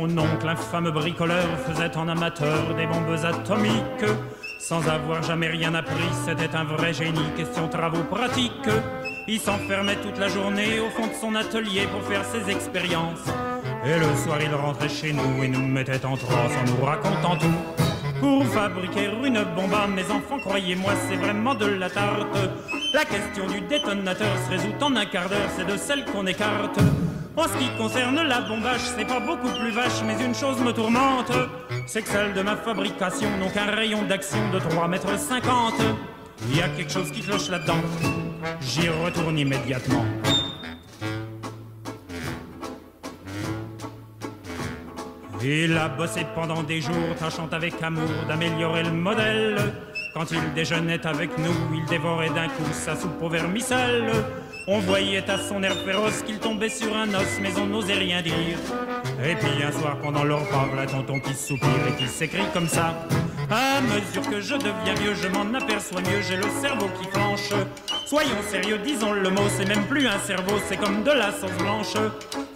mon oncle, infâme bricoleur, faisait en amateur des bombes atomiques. Sans avoir jamais rien appris, c'était un vrai génie, question travaux pratiques. Il s'enfermait toute la journée au fond de son atelier pour faire ses expériences. Et le soir il rentrait chez nous et nous mettait en transe en nous racontant tout. Pour fabriquer une bombe, mes enfants, croyez-moi, c'est vraiment de la tarte. La question du détonateur se résout en un quart d'heure, c'est de celle qu'on écarte. En ce qui concerne la bombage, c'est pas beaucoup plus vache, mais une chose me tourmente, c'est que celle de ma fabrication n'ont qu'un rayon d'action de 3,50 m. Il y a quelque chose qui cloche là-dedans, j'y retourne immédiatement. Il a bossé pendant des jours, tâchant avec amour d'améliorer le modèle. Quand il déjeunait avec nous, il dévorait d'un coup sa soupe au vermicelle. On voyait à son air féroce qu'il tombait sur un os, mais on n'osait rien dire. Et puis un soir pendant leur repas, la tonton qui soupire et qui s'écrie comme ça: à mesure que je deviens vieux, je m'en aperçois mieux, j'ai le cerveau qui flanche. Soyons sérieux, disons le mot, c'est même plus un cerveau, c'est comme de la sauce blanche.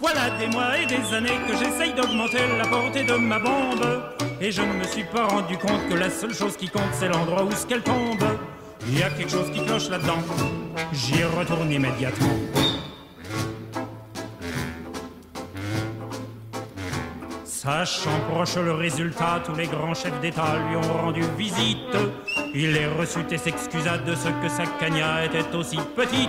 Voilà des mois et des années que j'essaye d'augmenter la portée de ma bombe. Et je ne me suis pas rendu compte que la seule chose qui compte, c'est l'endroit où ce qu'elle tombe. Il y a quelque chose qui cloche là-dedans, j'y retourne immédiatement. Sachant proche le résultat, tous les grands chefs d'État lui ont rendu visite. Il les reçut et s'excusa de ce que sa cagna était aussi petite.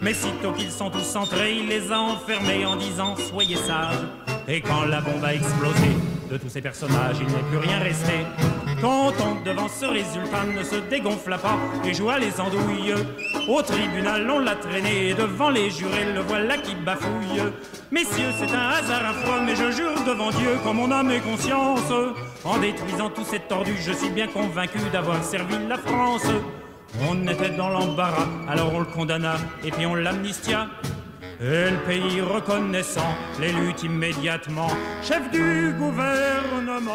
Mais sitôt qu'ils sont tous entrés, il les a enfermés en disant: soyez sages. Et quand la bombe a explosé, de tous ces personnages, il n'est plus rien resté. Quand on, devant ce résultat, ne se dégonfla pas et joua les andouilles, au tribunal on l'a traîné et devant les jurés, le voilà qui bafouille. Messieurs, c'est un hasard affreux, mais je jure devant Dieu, qu'en mon âme et conscience, en détruisant tous ces tordus, je suis bien convaincu d'avoir servi la France. On était dans l'embarras, alors on le condamna et puis on l'amnistia. Et le pays reconnaissant l'élut immédiatement chef du gouvernement.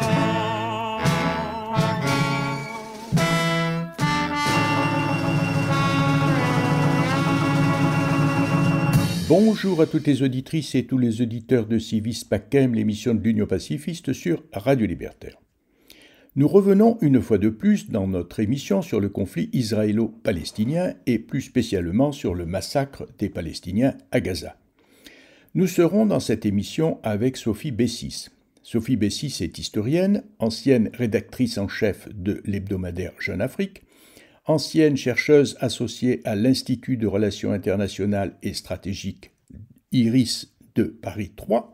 Bonjour à toutes les auditrices et tous les auditeurs de Civis Pacem, l'émission de l'Union pacifiste sur Radio Libertaire. Nous revenons une fois de plus dans notre émission sur le conflit israélo-palestinien et plus spécialement sur le massacre des Palestiniens à Gaza. Nous serons dans cette émission avec Sophie Bessis. Sophie Bessis est historienne, ancienne rédactrice en chef de l'hebdomadaire Jeune Afrique, ancienne chercheuse associée à l'Institut de Relations internationales et stratégiques IRIS de Paris 3,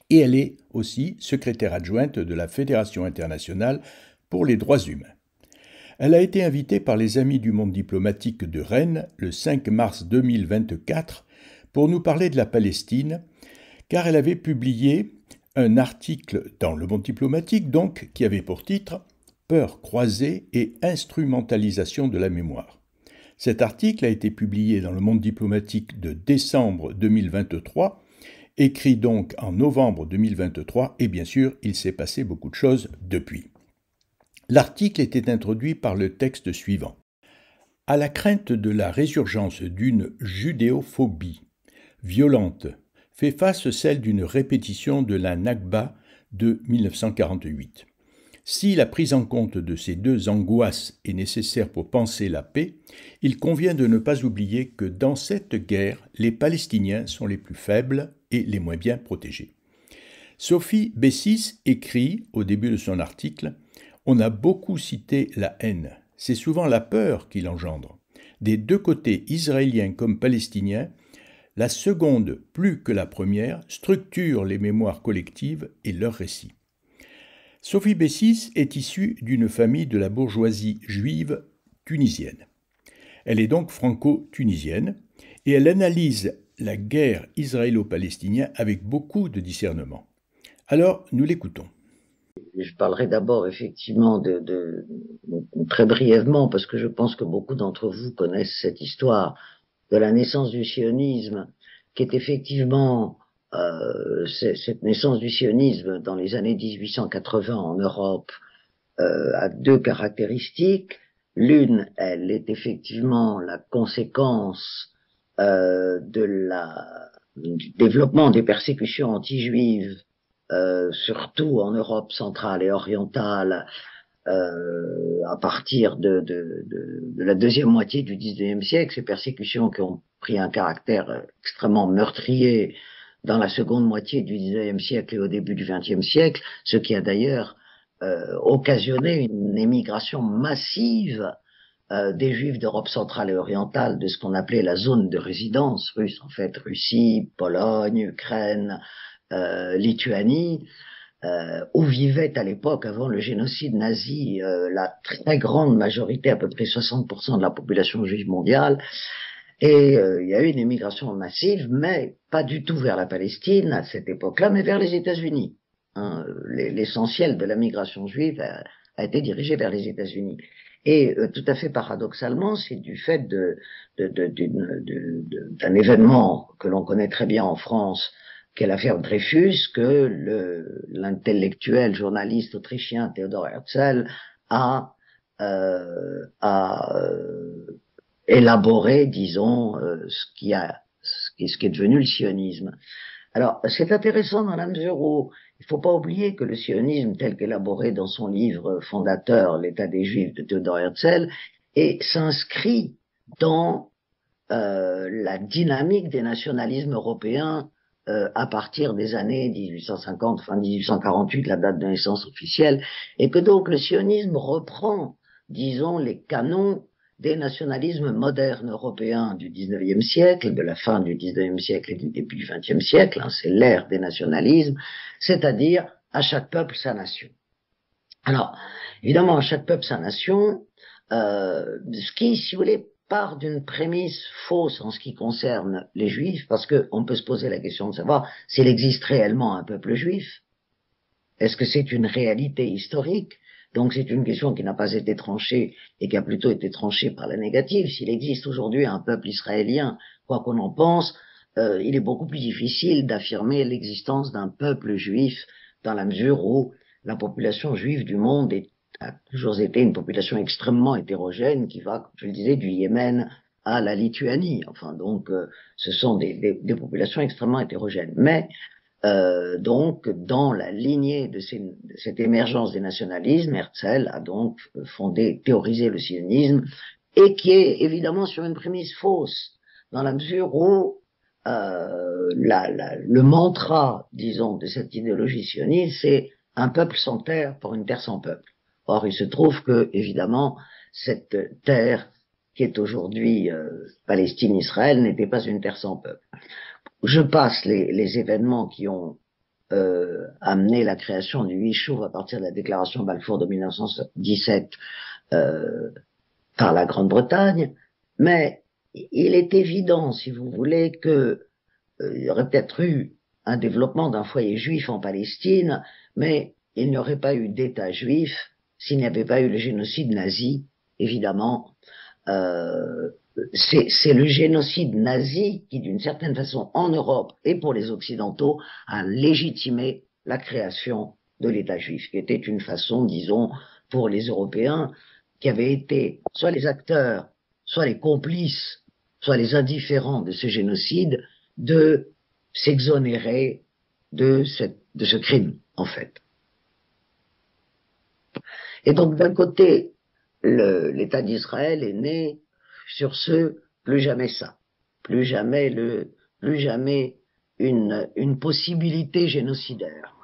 et elle est aussi secrétaire adjointe de la Fédération internationale pour les droits humains. Elle a été invitée par les Amis du monde diplomatique de Rennes le 5 mars 2024 pour nous parler de la Palestine, car elle avait publié un article dans Le Monde diplomatique, donc, qui avait pour titre « Peur croisée et instrumentalisation de la mémoire ». Cet article a été publié dans Le Monde diplomatique de décembre 2023, écrit donc en novembre 2023, et bien sûr, il s'est passé beaucoup de choses depuis. L'article était introduit par le texte suivant. À la crainte de la résurgence d'une judéophobie violente, fait face celle d'une répétition de la Nakba de 1948. Si la prise en compte de ces deux angoisses est nécessaire pour penser la paix, il convient de ne pas oublier que dans cette guerre, les Palestiniens sont les plus faibles et les moins bien protégés. Sophie Bessis écrit, au début de son article, « On a beaucoup cité la haine. C'est souvent la peur qui l'engendre. Des deux côtés, israéliens comme palestiniens, la seconde, plus que la première, structure les mémoires collectives et leurs récits. » Sophie Bessis est issue d'une famille de la bourgeoisie juive tunisienne. Elle est donc franco-tunisienne et elle analyse la guerre israélo-palestinienne avec beaucoup de discernement. Alors, nous l'écoutons. Je parlerai d'abord effectivement très brièvement, parce que je pense que beaucoup d'entre vous connaissent cette histoire de la naissance du sionisme, qui est effectivement cette naissance du sionisme dans les années 1880 en Europe a deux caractéristiques. L'une, elle est effectivement la conséquence du développement des persécutions anti-juives surtout en Europe centrale et orientale, à partir de la deuxième moitié du XIXe siècle, ces persécutions qui ont pris un caractère extrêmement meurtrier dans la seconde moitié du XIXe siècle et au début du XXe siècle, ce qui a d'ailleurs occasionné une émigration massive des Juifs d'Europe centrale et orientale, de ce qu'on appelait la zone de résidence russe, en fait, Russie, Pologne, Ukraine, Lituanie, où vivait à l'époque, avant le génocide nazi, la très grande majorité, à peu près 60% de la population juive mondiale. Et il y a eu une émigration massive, mais pas du tout vers la Palestine à cette époque-là, mais vers les États-Unis. Hein, l'essentiel de la migration juive a été dirigé vers les États-Unis. Et tout à fait paradoxalement, c'est du fait d'un événement que l'on connaît très bien en France, qu'est l'affaire Dreyfus, que l'intellectuel journaliste autrichien Theodor Herzl a élaboré, disons, ce qui est devenu le sionisme. Alors, c'est intéressant dans la mesure où il ne faut pas oublier que le sionisme, tel qu'élaboré dans son livre fondateur, L'État des Juifs de Theodor Herzl, s'inscrit dans la dynamique des nationalismes européens à partir des années 1850, fin 1848, la date de naissance officielle, et que donc le sionisme reprend, disons, les canons des nationalismes modernes européens du XIXe siècle, de la fin du XIXe siècle et du début du XXe siècle, hein, c'est l'ère des nationalismes, c'est-à-dire à chaque peuple sa nation. Alors, évidemment, à chaque peuple sa nation, ce qui, si vous voulez, part d'une prémisse fausse en ce qui concerne les Juifs, parce qu'on peut se poser la question de savoir s'il existe réellement un peuple juif. Est-ce que c'est une réalité historique? Donc c'est une question qui n'a pas été tranchée et qui a plutôt été tranchée par la négative. S'il existe aujourd'hui un peuple israélien, quoi qu'on en pense, il est beaucoup plus difficile d'affirmer l'existence d'un peuple juif dans la mesure où la population juive du monde a toujours été une population extrêmement hétérogène qui va, comme je le disais, du Yémen à la Lituanie. Enfin, donc, ce sont des populations extrêmement hétérogènes. Mais donc, dans la lignée de cette émergence des nationalismes, Herzl a donc théorisé le sionisme, et qui est évidemment sur une prémisse fausse, dans la mesure où le mantra, disons, de cette idéologie sioniste, c'est un peuple sans terre pour une terre sans peuple. Or, il se trouve que, évidemment, cette terre qui est aujourd'hui Palestine-Israël n'était pas une terre sans peuple. Je passe les événements qui ont amené la création du Yishuv à partir de la déclaration Balfour de 1917 par la Grande-Bretagne, mais il est évident, si vous voulez, que il y aurait peut-être eu un développement d'un foyer juif en Palestine, mais il n'y aurait pas eu d'État juif s'il n'y avait pas eu le génocide nazi, évidemment. C'est le génocide nazi qui, d'une certaine façon, en Europe et pour les Occidentaux, a légitimé la création de l'État juif, qui était une façon, disons, pour les Européens, qui avaient été soit les acteurs, soit les complices, soit les indifférents de ce génocide, de s'exonérer de ce crime, en fait. Et donc, d'un côté, l'État d'Israël est né sur ce, plus jamais ça, plus jamais une possibilité génocidaire.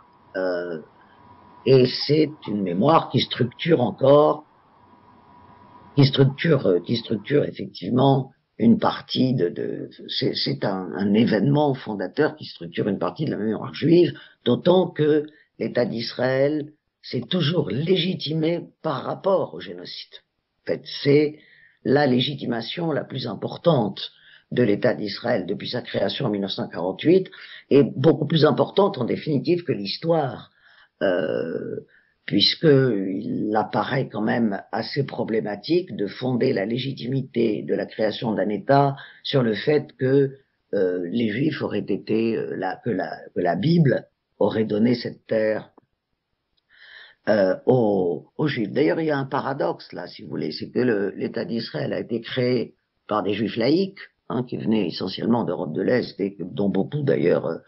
Et c'est une mémoire qui structure effectivement une partie c'est un événement fondateur qui structure une partie de la mémoire juive, d'autant que l'État d'Israël s'est toujours légitimé par rapport au génocide. En fait, c'est la légitimation la plus importante de l'État d'Israël depuis sa création en 1948, et beaucoup plus importante en définitive que l'histoire, puisqu'il apparaît quand même assez problématique de fonder la légitimité de la création d'un État sur le fait que les Juifs auraient été, que la Bible aurait donné cette terre aux Juifs. D'ailleurs, il y a un paradoxe là, si vous voulez, c'est que l'État d'Israël a été créé par des Juifs laïcs, qui venaient essentiellement d'Europe de l'Est et dont beaucoup d'ailleurs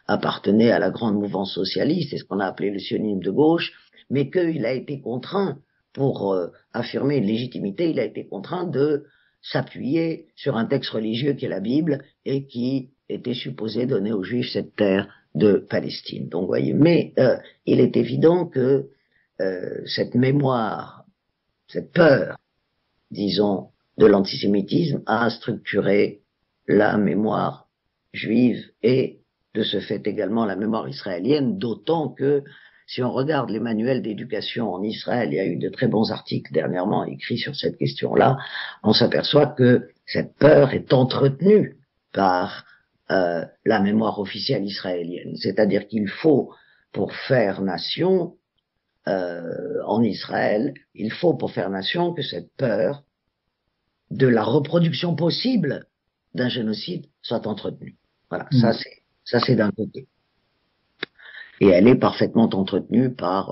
appartenait à la grande mouvance socialiste, c'est ce qu'on a appelé le sionisme de gauche, mais qu'il a été contraint, pour affirmer une légitimité, il a été contraint de s'appuyer sur un texte religieux qui est la Bible et qui était supposé donner aux Juifs cette terre de Palestine. Donc, voyez, mais il est évident que cette mémoire, cette peur, disons, de l'antisémitisme a structuré la mémoire juive et de ce fait également la mémoire israélienne, d'autant que si on regarde les manuels d'éducation en Israël, il y a eu de très bons articles dernièrement écrits sur cette question-là, on s'aperçoit que cette peur est entretenue par la mémoire officielle israélienne. C'est-à-dire qu'il faut, pour faire nation en Israël, il faut pour faire nation que cette peur de la reproduction possible d'un génocide soit entretenue. Voilà, ça c'est d'un côté. Et elle est parfaitement entretenue par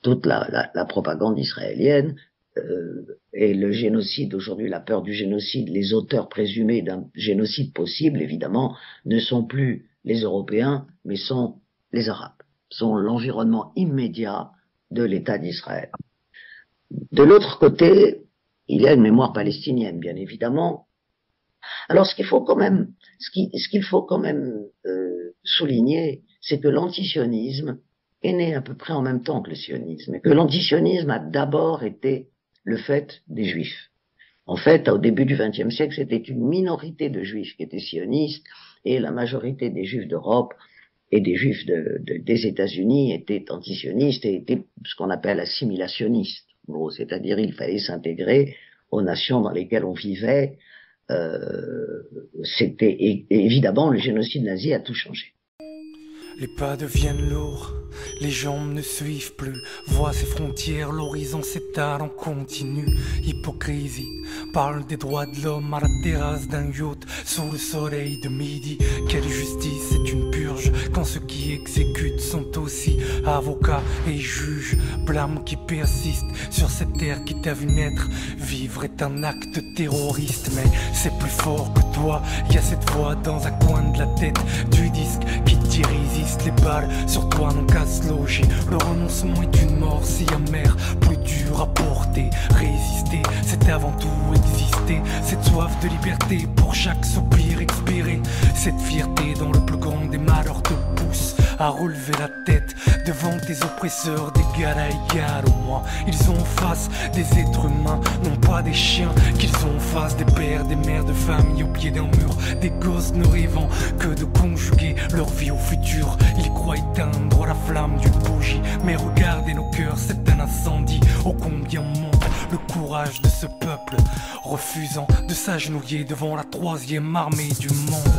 toute la propagande israélienne et le génocide. Aujourd'hui, la peur du génocide, les auteurs présumés d'un génocide possible, évidemment, ne sont plus les Européens, mais sont les Arabes, sont l'environnement immédiat de l'État d'Israël. De l'autre côté, il y a une mémoire palestinienne, bien évidemment. Alors, ce qu'il faut quand même souligner, c'est que l'antisionisme est né à peu près en même temps que le sionisme, et que l'antisionisme a d'abord été le fait des Juifs. En fait, au début du XXe siècle, c'était une minorité de Juifs qui étaient sionistes, et la majorité des Juifs d'Europe et des Juifs des États-Unis étaient antisionistes et étaient ce qu'on appelle assimilationnistes. Bon, c'est-à-dire il fallait s'intégrer aux nations dans lesquelles on vivait. C'était évidemment le génocide nazi a tout changé. Les pas deviennent lourds, les jambes ne suivent plus. Vois ces frontières, l'horizon s'étale en continu. Hypocrisie, parle des droits de l'homme à la terrasse d'un yacht sous le soleil de midi. Quelle justice, c'est une purge quand ceux qui exécutent sont aussi avocats et juges. Blâme qui persiste sur cette terre qui t'a vu naître. Vivre est un acte terroriste, mais c'est plus fort que toi. Y a cette voix dans un coin de la tête du disque qui t'y résiste. Les balles sur toi n'ont qu'à se loger. Le renoncement est une mort si amère, plus dure à porter. Résister, c'est avant tout exister. Cette soif de liberté pour chaque soupir expiré. Cette fierté dans le plus grand des malheurs te pousse à relever la tête devant tes oppresseurs d'égal à égal. Au moins ils ont en face des êtres humains, non pas des chiens. Qu'ils ont en face des pères, des mères de famille au pied d'un mur. Des gosses ne rêvant que de conjuguer leur vie au futur. Ils croient éteindre la flamme d'une bougie, mais regardez nos cœurs, c'est un incendie. Ô combien monte le courage de ce peuple, refusant de s'agenouiller devant la troisième armée du monde.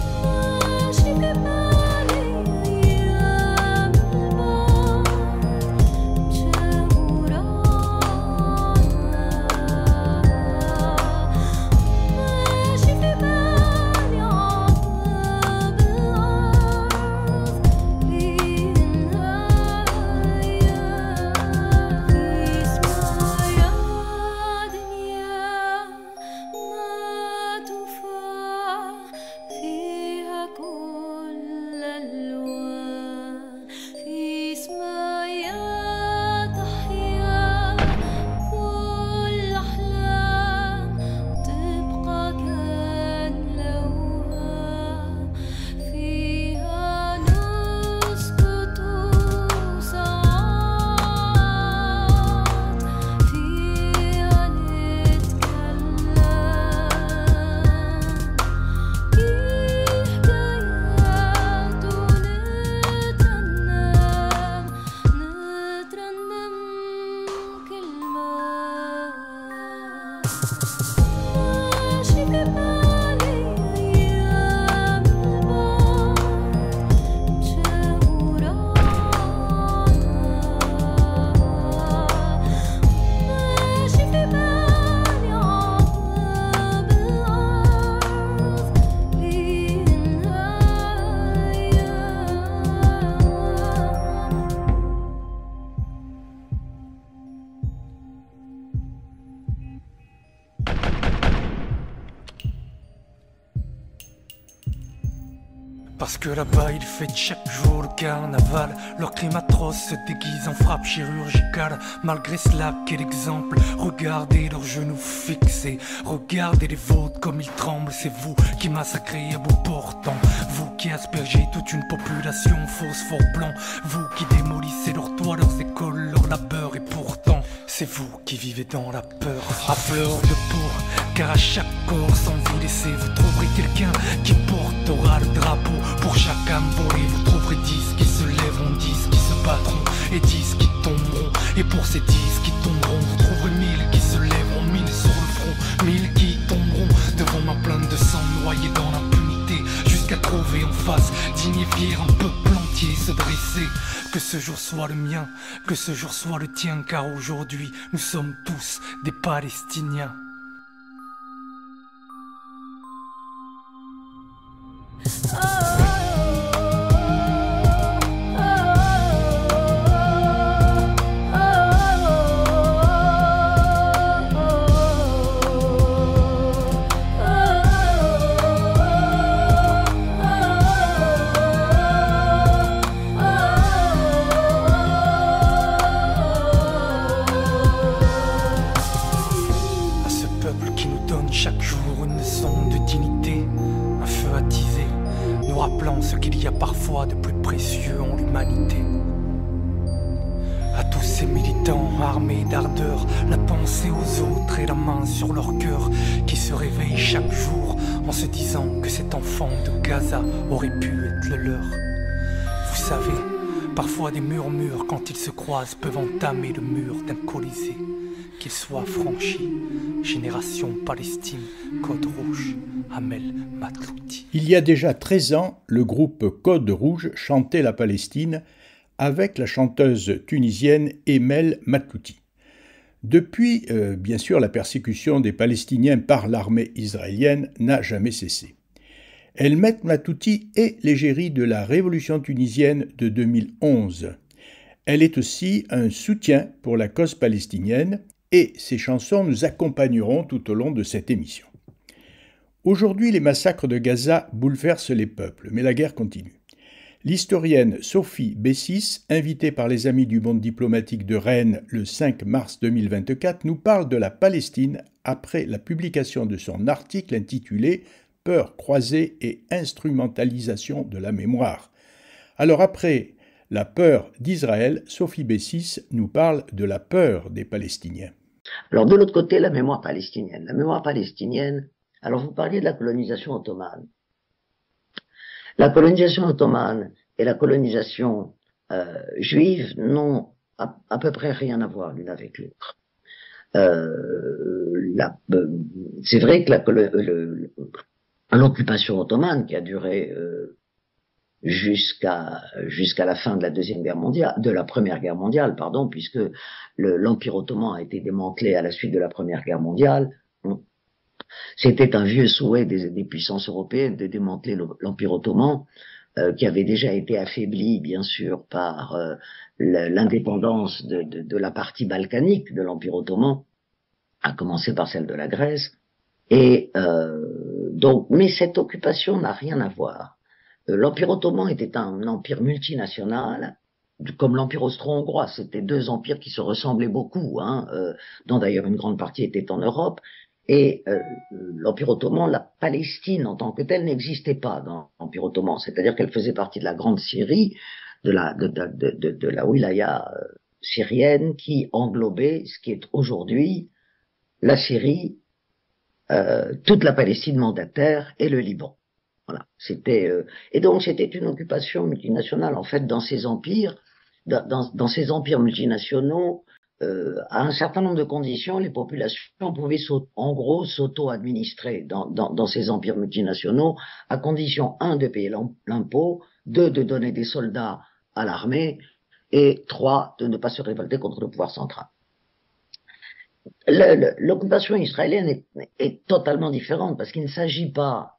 Parce que là-bas il fête chaque jour le carnaval. Leur crime atroce se déguise en frappe chirurgicale. Malgré cela, quel exemple. Regardez leurs genoux fixés, regardez les vôtres comme ils tremblent. C'est vous qui massacrez à bout portant, vous qui aspergez toute une population phosphore blanc, vous qui démolissez leurs toits, leurs écoles, leurs labeurs. Et pourtant, c'est vous qui vivez dans la peur, à fleur de peau. Car à chaque corps sans vous laisser, vous trouverez quelqu'un qui portera le drapeau. Pour chaque âme volée, vous trouverez 10 qui se lèveront, 10 qui se battront et 10 qui tomberont. Et pour ces 10 qui tomberont, vous trouverez 1000 qui se lèveront, 1000 sur le front, 1000 qui tomberont devant ma plainte de sang, noyés dans l'impunité, jusqu'à trouver en face, digne et fier, un peuple entier se dresser. Que ce jour soit le mien, que ce jour soit le tien, car aujourd'hui nous sommes tous des Palestiniens. Chaque jour une leçon de dignité, un feu attisé, nous rappelant ce qu'il y a parfois de plus précieux en l'humanité. À tous ces militants armés d'ardeur, la pensée aux autres et la main sur leur cœur, qui se réveillent chaque jour en se disant que cet enfant de Gaza aurait pu être le leur. Vous savez, parfois des murmures quand ils se croisent peuvent entamer le mur d'un colisée. Qu'il soit franchi, Génération Palestine, Code Rouge, Amel Matlouti. Il y a déjà 13 ans, le groupe Code Rouge chantait la Palestine avec la chanteuse tunisienne Emel Matlouti. Depuis, bien sûr, la persécution des Palestiniens par l'armée israélienne n'a jamais cessé. Elmet Matlouti est l'égérie de la révolution tunisienne de 2011. Elle est aussi un soutien pour la cause palestinienne et ses chansons nous accompagneront tout au long de cette émission. Aujourd'hui, les massacres de Gaza bouleversent les peuples, mais la guerre continue. L'historienne Sophie Bessis, invitée par les Amis du monde diplomatique de Rennes le 5 mars 2024, nous parle de la Palestine après la publication de son article intitulé « Peur croisée et instrumentalisation de la mémoire ». Alors après la peur d'Israël, Sophie Bessis nous parle de la peur des Palestiniens. Alors de l'autre côté, la mémoire palestinienne. La mémoire palestinienne, alors vous parliez de la colonisation ottomane. La colonisation ottomane et la colonisation juive n'ont à peu près rien à voir l'une avec l'autre. C'est vrai que l'occupation ottomane, qui a duré jusqu'à la fin de la Première Guerre mondiale, pardon, puisque l'Empire ottoman a été démantelé à la suite de la Première Guerre mondiale. C'était un vieux souhait des puissances européennes de démanteler l'Empire ottoman, qui avait déjà été affaibli, bien sûr, par l'indépendance de la partie balkanique de l'Empire ottoman, à commencer par celle de la Grèce. Et donc, mais cette occupation n'a rien à voir. L'Empire ottoman était un empire multinational, comme l'Empire austro-hongrois. C'était deux empires qui se ressemblaient beaucoup, dont d'ailleurs une grande partie était en Europe. Et l'Empire ottoman, la Palestine en tant que telle n'existait pas dans l'Empire ottoman. C'est-à-dire qu'elle faisait partie de la grande Syrie, de la wilaya syrienne, qui englobait ce qui est aujourd'hui la Syrie, toute la Palestine mandataire et le Liban. Voilà, et donc c'était une occupation multinationale en fait dans ces empires, dans ces empires multinationaux. À un certain nombre de conditions, les populations pouvaient en gros s'auto-administrer dans ces empires multinationaux, à condition 1 de payer l'impôt, 2 de donner des soldats à l'armée et 3 de ne pas se révolter contre le pouvoir central. L'occupation israélienne est totalement différente parce qu'il ne s'agit pas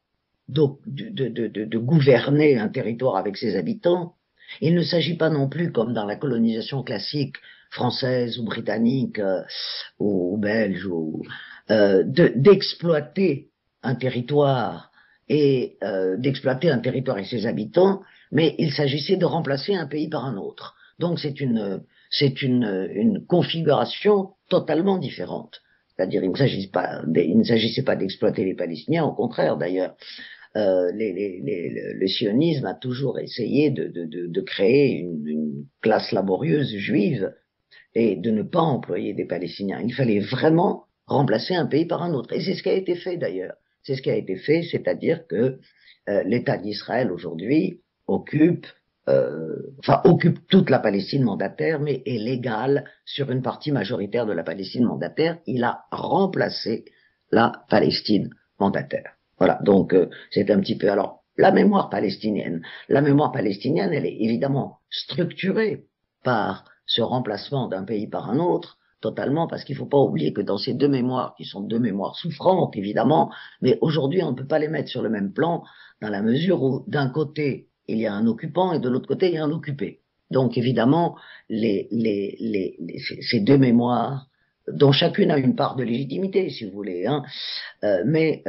de gouverner un territoire avec ses habitants. Il ne s'agit pas non plus, comme dans la colonisation classique française ou britannique ou belge, d'exploiter un territoire et d'exploiter un territoire et ses habitants, mais il s'agissait de remplacer un pays par un autre. Donc c'est une configuration totalement différente. C'est-à-dire, il ne s'agissait pas d'exploiter les Palestiniens, au contraire d'ailleurs. Le sionisme a toujours essayé de créer une classe laborieuse juive et de ne pas employer des Palestiniens. Il fallait vraiment remplacer un pays par un autre. Et c'est ce qui a été fait d'ailleurs. C'est ce qui a été fait, c'est-à-dire que l'État d'Israël aujourd'hui occupe toute la Palestine mandataire, mais est légal sur une partie majoritaire de la Palestine mandataire. Il a remplacé la Palestine mandataire. Voilà, donc c'est un petit peu... Alors, la mémoire palestinienne, elle est évidemment structurée par ce remplacement d'un pays par un autre, totalement, parce qu'il ne faut pas oublier que dans ces deux mémoires, qui sont deux mémoires souffrantes, évidemment, mais aujourd'hui, on ne peut pas les mettre sur le même plan, dans la mesure où, d'un côté, il y a un occupant, et de l'autre côté, il y a un occupé. Donc, évidemment, ces deux mémoires, dont chacune a une part de légitimité, si vous voulez, hein, mais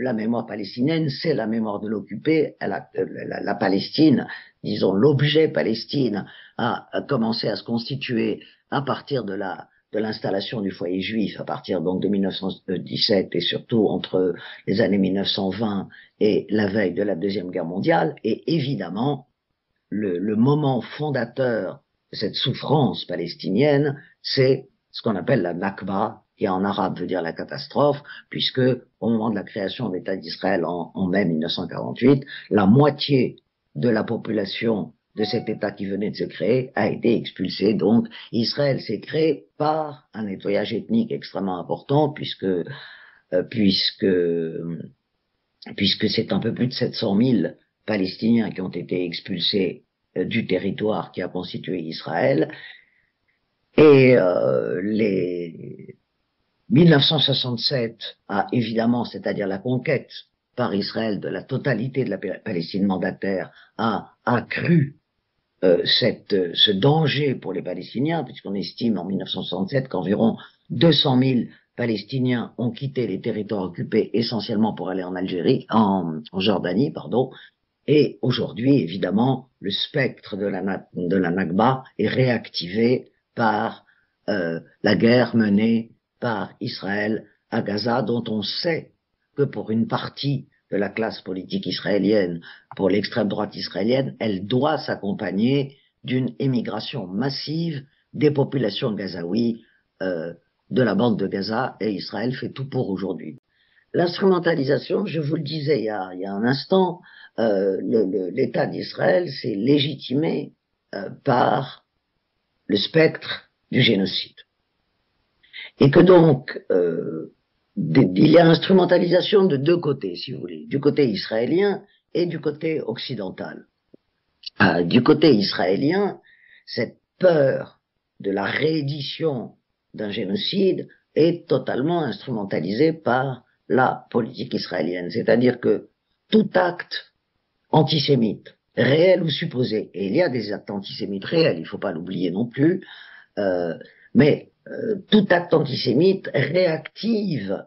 la mémoire palestinienne, c'est la mémoire de l'occupé. La Palestine, disons l'objet Palestine, a commencé à se constituer à partir de l'installation du foyer juif, à partir donc de 1917 et surtout entre les années 1920 et la veille de la Deuxième Guerre mondiale. Et évidemment, le moment fondateur de cette souffrance palestinienne, c'est ce qu'on appelle la Nakba, qui en arabe veut dire la catastrophe, puisque au moment de la création de l'État d'Israël en mai 1948, la moitié de la population de cet État qui venait de se créer a été expulsée. Donc Israël s'est créé par un nettoyage ethnique extrêmement important, puisque c'est un peu plus de 700 000 Palestiniens qui ont été expulsés du territoire qui a constitué Israël. Et 1967 a évidemment, c'est-à-dire la conquête par Israël de la totalité de la Palestine mandataire, a accru ce danger pour les Palestiniens, puisqu'on estime en 1967 qu'environ 200 000 Palestiniens ont quitté les territoires occupés essentiellement pour aller en Algérie, en Jordanie, pardon. Et aujourd'hui, évidemment, le spectre de la Nakba est réactivé par la guerre menée par Israël à Gaza, dont on sait que pour une partie de la classe politique israélienne, pour l'extrême droite israélienne, elle doit s'accompagner d'une émigration massive des populations gazaouis de la bande de Gaza, et Israël fait tout pour aujourd'hui. L'instrumentalisation, je vous le disais il y a un instant, l'État d'Israël s'est légitimé par le spectre du génocide. Et que donc, il y a instrumentalisation de deux côtés, si vous voulez, du côté israélien et du côté occidental. Du côté israélien, cette peur de la réédition d'un génocide est totalement instrumentalisée par la politique israélienne. C'est-à-dire que tout acte antisémite, réel ou supposé, et il y a des actes antisémites réels, il ne faut pas l'oublier non plus, mais tout acte antisémite réactive,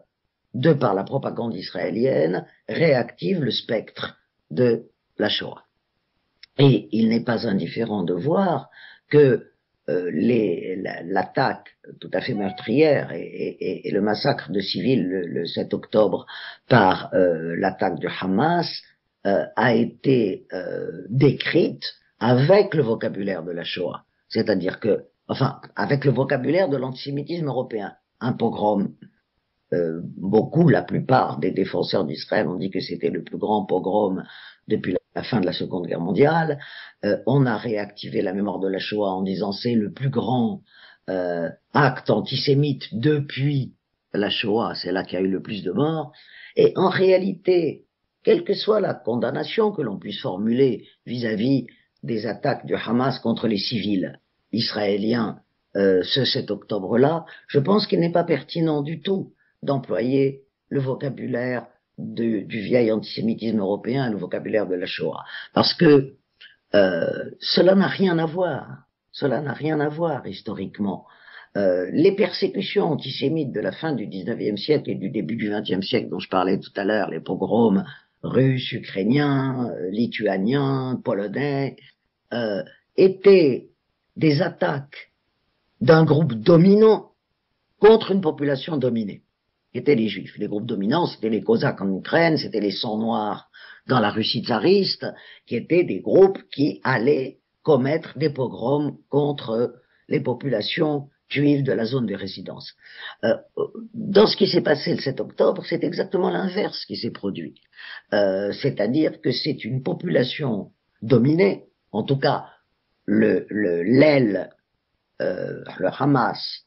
de par la propagande israélienne, réactive le spectre de la Shoah. Et il n'est pas indifférent de voir que l'attaque tout à fait meurtrière et le massacre de civils le 7 octobre par l'attaque du Hamas a été décrite avec le vocabulaire de la Shoah. C'est-à-dire que, enfin, avec le vocabulaire de l'antisémitisme européen. Un pogrom, la plupart des défenseurs d'Israël ont dit que c'était le plus grand pogrom depuis la fin de la Seconde Guerre mondiale. On a réactivé la mémoire de la Shoah en disant c'est le plus grand acte antisémite depuis la Shoah, c'est là qu'il y a eu le plus de morts. Et en réalité, quelle que soit la condamnation que l'on puisse formuler vis-à-vis des attaques du Hamas contre les civils israéliens ce 7 octobre-là, je pense qu'il n'est pas pertinent du tout d'employer le vocabulaire du vieil antisémitisme européen, le vocabulaire de la Shoah. Parce que cela n'a rien à voir. Cela n'a rien à voir historiquement. Les persécutions antisémites de la fin du 19e siècle et du début du 20e siècle dont je parlais tout à l'heure, les pogroms russes, ukrainiens, lituaniens, polonais, étaient des attaques d'un groupe dominant contre une population dominée, qui étaient les Juifs. Les groupes dominants, c'était les Cosaques en Ukraine, c'était les Sangs noirs dans la Russie tsariste, qui étaient des groupes qui allaient commettre des pogroms contre les populations juives de la zone de résidence. Dans ce qui s'est passé le 7 octobre, c'est exactement l'inverse qui s'est produit. C'est-à-dire que c'est une population dominée, en tout cas l'aile, le Hamas,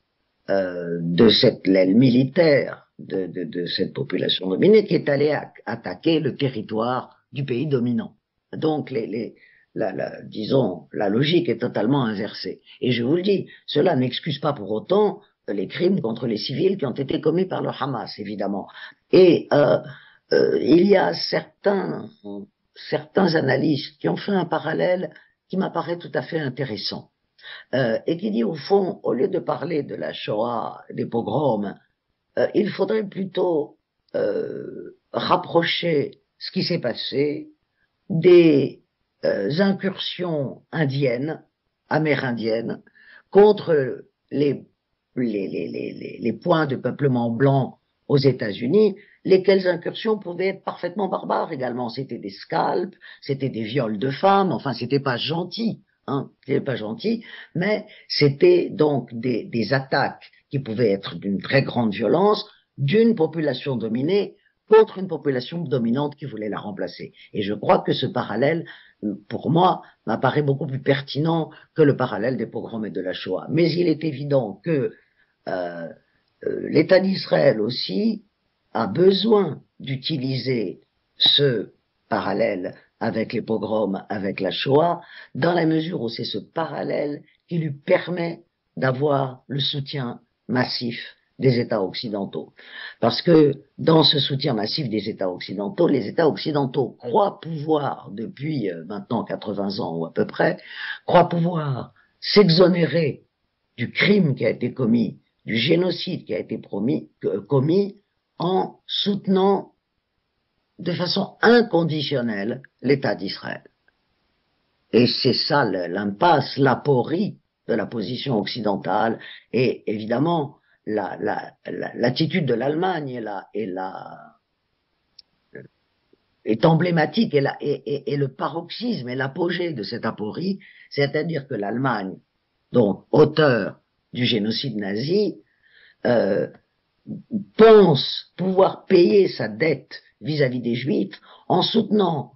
de cette l'aile militaire de cette population dominée qui est allée attaquer le territoire du pays dominant. Donc disons, la logique est totalement inversée. Et je vous le dis, cela n'excuse pas pour autant les crimes contre les civils qui ont été commis par le Hamas, évidemment. Et il y a certains analystes qui ont fait un parallèle qui m'apparaît tout à fait intéressant. Et qui dit au fond, au lieu de parler de la Shoah, des pogroms, il faudrait plutôt rapprocher ce qui s'est passé des incursions indiennes, amérindiennes, contre les points de peuplement blanc aux États-Unis, lesquelles incursions pouvaient être parfaitement barbares également. C'était des scalps, c'était des viols de femmes, enfin c'était pas gentil. C'était pas gentil, mais c'était donc des attaques qui pouvaient être d'une très grande violence d'une population dominée contre une population dominante qui voulait la remplacer. Et je crois que ce parallèle, pour moi, m'apparaît beaucoup plus pertinent que le parallèle des pogroms et de la Shoah. Mais il est évident que l'État d'Israël aussi a besoin d'utiliser ce parallèle avec les pogroms, avec la Shoah, dans la mesure où c'est ce parallèle qui lui permet d'avoir le soutien massif des États occidentaux. Parce que dans ce soutien massif des États occidentaux, les États occidentaux croient pouvoir, depuis maintenant 80 ans ou à peu près, croient pouvoir s'exonérer du crime qui a été commis, du génocide qui a été commis en soutenant de façon inconditionnelle l'État d'Israël. Et c'est ça l'impasse, l'aporie de la position occidentale, et évidemment l'attitude de l'Allemagne est emblématique, et le paroxysme et l'apogée de cette aporie, c'est-à-dire que l'Allemagne, donc auteur du génocide nazi, pense pouvoir payer sa dette vis-à-vis des Juifs en soutenant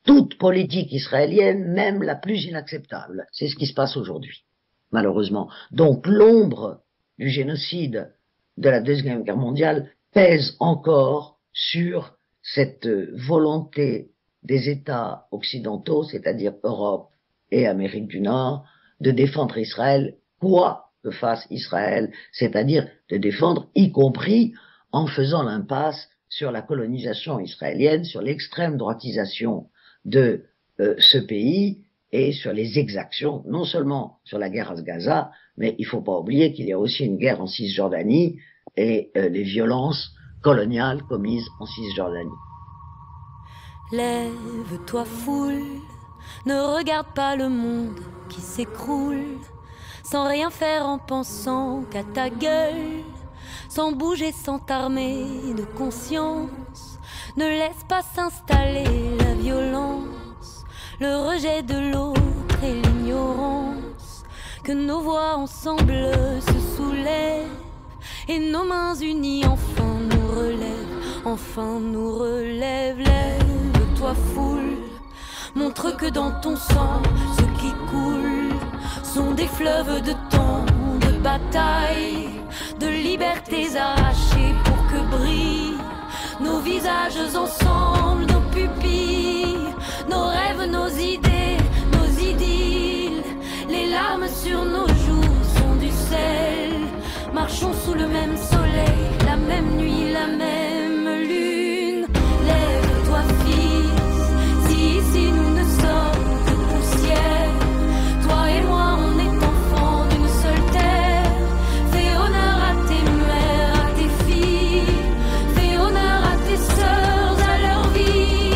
toute politique israélienne, même la plus inacceptable. C'est ce qui se passe aujourd'hui, malheureusement. Donc l'ombre du génocide de la Deuxième Guerre mondiale pèse encore sur cette volonté des États occidentaux, c'est-à-dire Europe et Amérique du Nord, de défendre Israël, quoi que fasse Israël, c'est-à-dire de défendre, y compris en faisant l'impasse sur la colonisation israélienne, sur l'extrême droitisation de ce pays et sur les exactions, non seulement sur la guerre à Gaza, mais il ne faut pas oublier qu'il y a aussi une guerre en Cisjordanie et les violences coloniales commises en Cisjordanie. Lève-toi foule, ne regarde pas le monde qui s'écroule, sans rien faire en pensant qu'à ta gueule, sans bouger, sans t'armer de conscience. Ne laisse pas s'installer la violence, le rejet de l'autre et l'ignorance. Que nos voix ensemble se soulèvent et nos mains unies enfin nous relèvent, enfin nous relèvent. Lève-toi foule, montre que dans ton sang, ce qui coule sont des fleuves de temps, de bataille, de libertés arrachées pour que brillent nos visages ensemble, nos pupilles, nos rêves, nos idées, nos idylles. Les larmes sur nos joues sont du sel. Marchons sous le même soleil, la même nuit, la même lune. Lève-toi fils, si ici nous ne sommes que poussière. Toi et moi on est enfants d'une seule terre. Fais honneur à tes mères, à tes filles. Fais honneur à tes sœurs, à leur vie.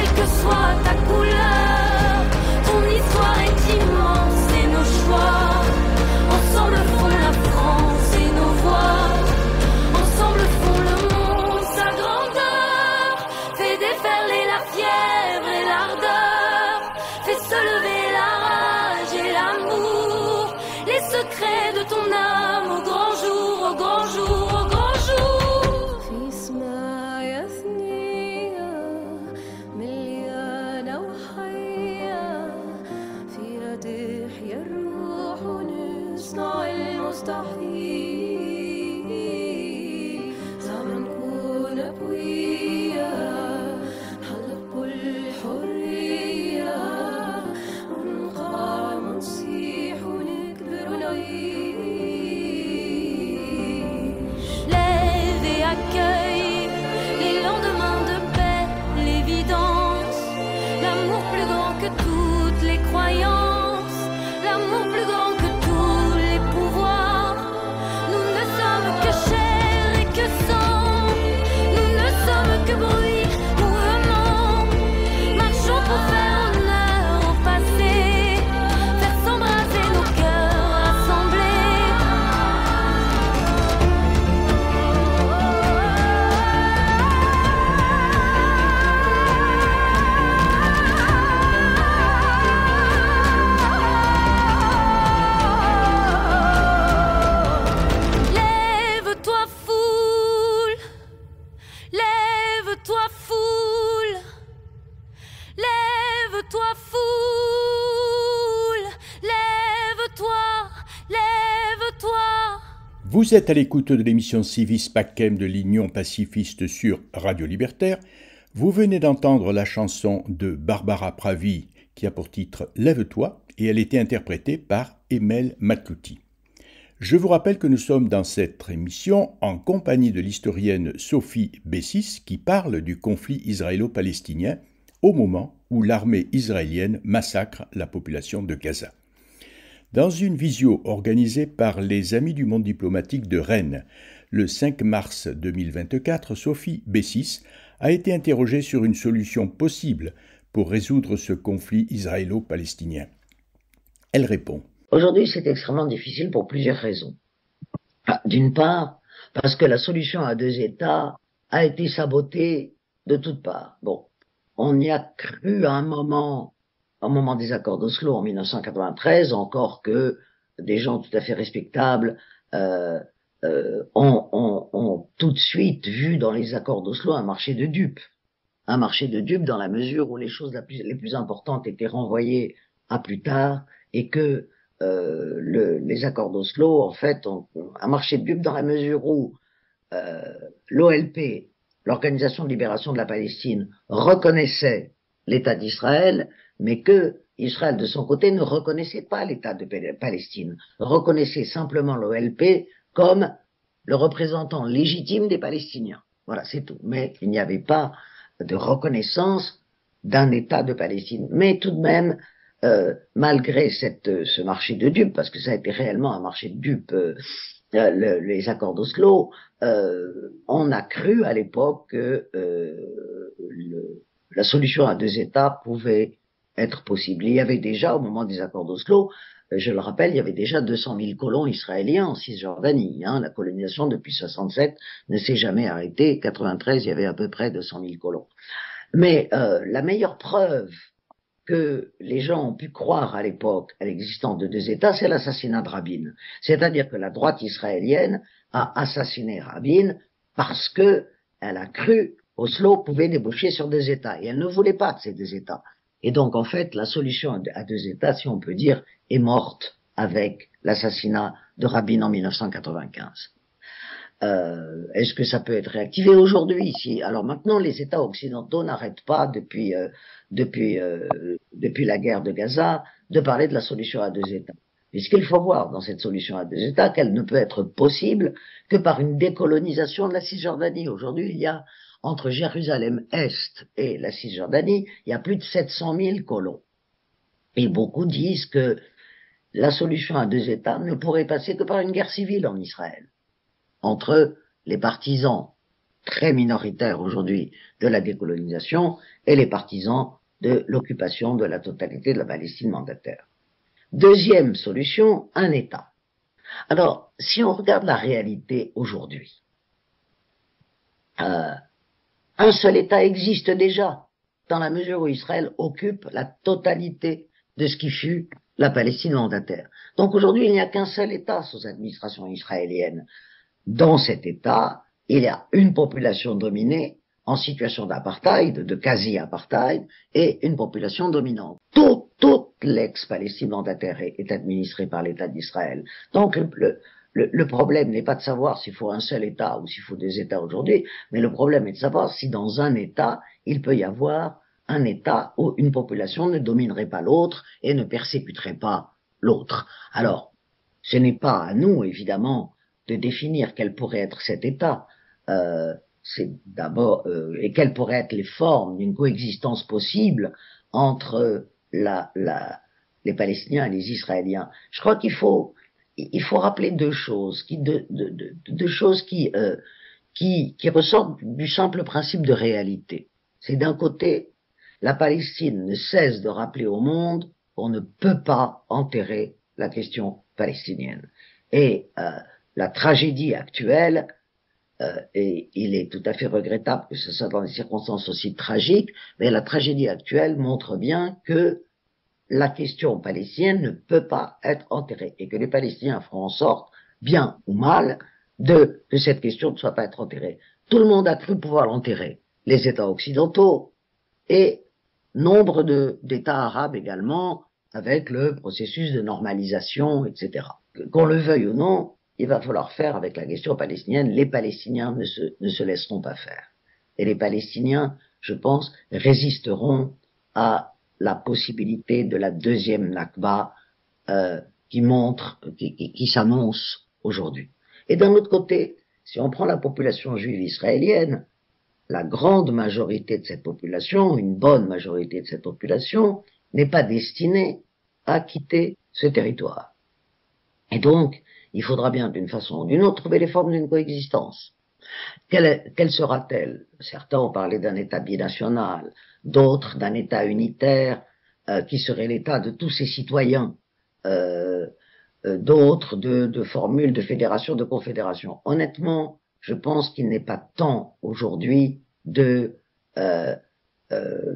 quelle que soit ta couleur, ton histoire est immense et nos choix ensemble font la France et nos voix ensemble font le monde, sa grandeur fait déferler la fièvre et l'ardeur, fait se lever la rage et l'amour, les secrets de ton âme au grand jour, au grand jour, au grand jour. المستحيل صعب نكون قوية نحلق الحرية ونقاوم ونصيح ونكبر ونعيش. Lève et accueille les lendemains de paix, l'évidence, l'amour plus grand que toutes les croyances, l'amour plus grand que tous les pouvoirs. Nous ne sommes que chair et que sang, nous ne sommes que bruit, mouvement. Marchons pour faire honneur au passé, faire s'embraser nos cœurs rassemblés. Lève-toi foule, lève-toi foule, lève-toi foule, lève-toi, lève-toi. Vous êtes à l'écoute de l'émission Civis Pacem de l'Union pacifiste sur Radio Libertaire. Vous venez d'entendre la chanson de Barbara Pravi qui a pour titre Lève-toi et elle était interprétée par Emel Matlouti. Je vous rappelle que nous sommes dans cette émission en compagnie de l'historienne Sophie Bessis qui parle du conflit israélo-palestinien au moment où l'armée israélienne massacre la population de Gaza. Dans une visio organisée par les Amis du monde diplomatique de Rennes, le 5 mars 2024, Sophie Bessis a été interrogée sur une solution possible pour résoudre ce conflit israélo-palestinien. Elle répond. Aujourd'hui, c'est extrêmement difficile pour plusieurs raisons. D'une part, parce que la solution à deux États a été sabotée de toutes parts. Bon, on y a cru à un moment, au moment des accords d'Oslo en 1993, encore que des gens tout à fait respectables ont tout de suite vu dans les accords d'Oslo un marché de dupes. Un marché de dupes dans la mesure où les choses les plus importantes étaient renvoyées à plus tard et que les accords d'Oslo, en fait, ont un marché de dupes dans la mesure où l'OLP, l'Organisation de libération de la Palestine, reconnaissait l'État d'Israël, mais que Israël, de son côté, ne reconnaissait pas l'État de Palestine, reconnaissait simplement l'OLP comme le représentant légitime des Palestiniens. Voilà, c'est tout. Mais il n'y avait pas de reconnaissance d'un État de Palestine. Mais tout de même, malgré ce marché de dupes, parce que ça a été réellement un marché de dupes, les accords d'Oslo, on a cru à l'époque que la solution à deux États pouvait être possible. Il y avait déjà, au moment des accords d'Oslo, je le rappelle, il y avait déjà 200 000 colons israéliens en Cisjordanie. La colonisation depuis 67 ne s'est jamais arrêtée. 93, il y avait à peu près 200 000 colons. Mais la meilleure preuve que les gens ont pu croire à l'époque à l'existence de deux États, c'est l'assassinat de Rabin. C'est-à-dire que la droite israélienne a assassiné Rabin parce que elle a cru Oslo pouvait déboucher sur deux États et elle ne voulait pas de ces deux États. Et donc en fait, la solution à deux États, si on peut dire, est morte avec l'assassinat de Rabin en 1995. Est-ce que ça peut être réactivé aujourd'hui ici? Alors maintenant, les États occidentaux n'arrêtent pas depuis la guerre de Gaza de parler de la solution à deux États. Puisqu'il faut voir dans cette solution à deux États qu'elle ne peut être possible que par une décolonisation de la Cisjordanie. Aujourd'hui, il y a entre Jérusalem-Est et la Cisjordanie, il y a plus de 700 000 colons. Et beaucoup disent que la solution à deux États ne pourrait passer que par une guerre civile en Israël, entre les partisans très minoritaire aujourd'hui de la décolonisation et les partisans de l'occupation de la totalité de la Palestine mandataire. Deuxième solution, un État. Alors, si on regarde la réalité aujourd'hui, un seul État existe déjà, dans la mesure où Israël occupe la totalité de ce qui fut la Palestine mandataire. Donc aujourd'hui, il n'y a qu'un seul État sous administration israélienne. Dans cet État, il y a une population dominée en situation d'apartheid, de quasi-apartheid, et une population dominante. Toute l'ex-Palestine mandataire est administrée par l'État d'Israël. Donc le problème n'est pas de savoir s'il faut un seul État ou s'il faut des États aujourd'hui, mais le problème est de savoir si dans un État, il peut y avoir un État où une population ne dominerait pas l'autre et ne persécuterait pas l'autre. Alors, ce n'est pas à nous, évidemment, de définir quel pourrait être cet État. C'est d'abord et quelles pourraient être les formes d'une coexistence possible entre les Palestiniens et les Israéliens. Je crois qu'il faut rappeler deux choses, deux choses qui ressortent du simple principe de réalité. C'est d'un côté, la Palestine ne cesse de rappeler au monde qu'on ne peut pas enterrer la question palestinienne. Et la tragédie actuelle, et il est tout à fait regrettable que ce soit dans des circonstances aussi tragiques, mais la tragédie actuelle montre bien que la question palestinienne ne peut pas être enterrée et que les Palestiniens feront en sorte, bien ou mal, que cette question ne soit pas être enterrée. Tout le monde a cru pouvoir l'enterrer, les États occidentaux et nombre d'États arabes également, avec le processus de normalisation, etc. Qu'on le veuille ou non, il va falloir faire avec la question palestinienne. Les Palestiniens ne se laisseront pas faire. Et les Palestiniens, je pense, résisteront à la possibilité de la deuxième Nakba qui s'annonce aujourd'hui. Et d'un autre côté, si on prend la population juive israélienne, la grande majorité de cette population, une bonne majorité de cette population, n'est pas destinée à quitter ce territoire. Et donc, il faudra bien, d'une façon ou d'une autre, trouver les formes d'une coexistence. Quelle sera-t-elle? Certains ont parlé d'un État binational, d'autres d'un État unitaire qui serait l'État de tous ses citoyens, d'autres de formules de fédération, de confédération. Honnêtement, je pense qu'il n'est pas temps aujourd'hui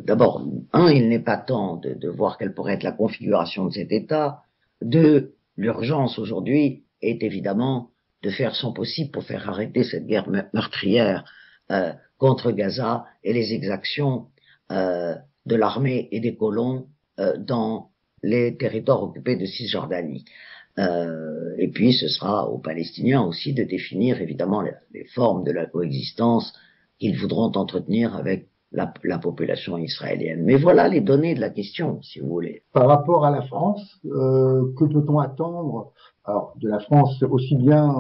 d'abord, il n'est pas temps de voir quelle pourrait être la configuration de cet État. Deux, l'urgence aujourd'hui est évidemment de faire son possible pour faire arrêter cette guerre meurtrière contre Gaza et les exactions de l'armée et des colons dans les territoires occupés de Cisjordanie. Et puis ce sera aux Palestiniens aussi de définir évidemment les formes de la coexistence qu'ils voudront entretenir avec la population israélienne. Mais voilà les données de la question, si vous voulez. Par rapport à la France, que peut-on attendre alors de la France aussi bien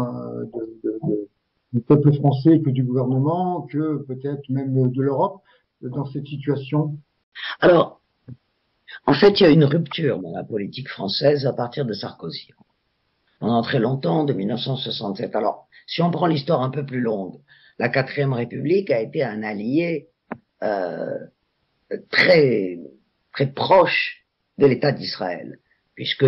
du peuple français que du gouvernement, que peut-être même de l'Europe dans cette situation? Alors, en fait, il y a une rupture dans la politique française à partir de Sarkozy. Pendant très longtemps, de 1967. Alors, si on prend l'histoire un peu plus longue, la 4e République a été un allié très très proche de l'État d'Israël, puisque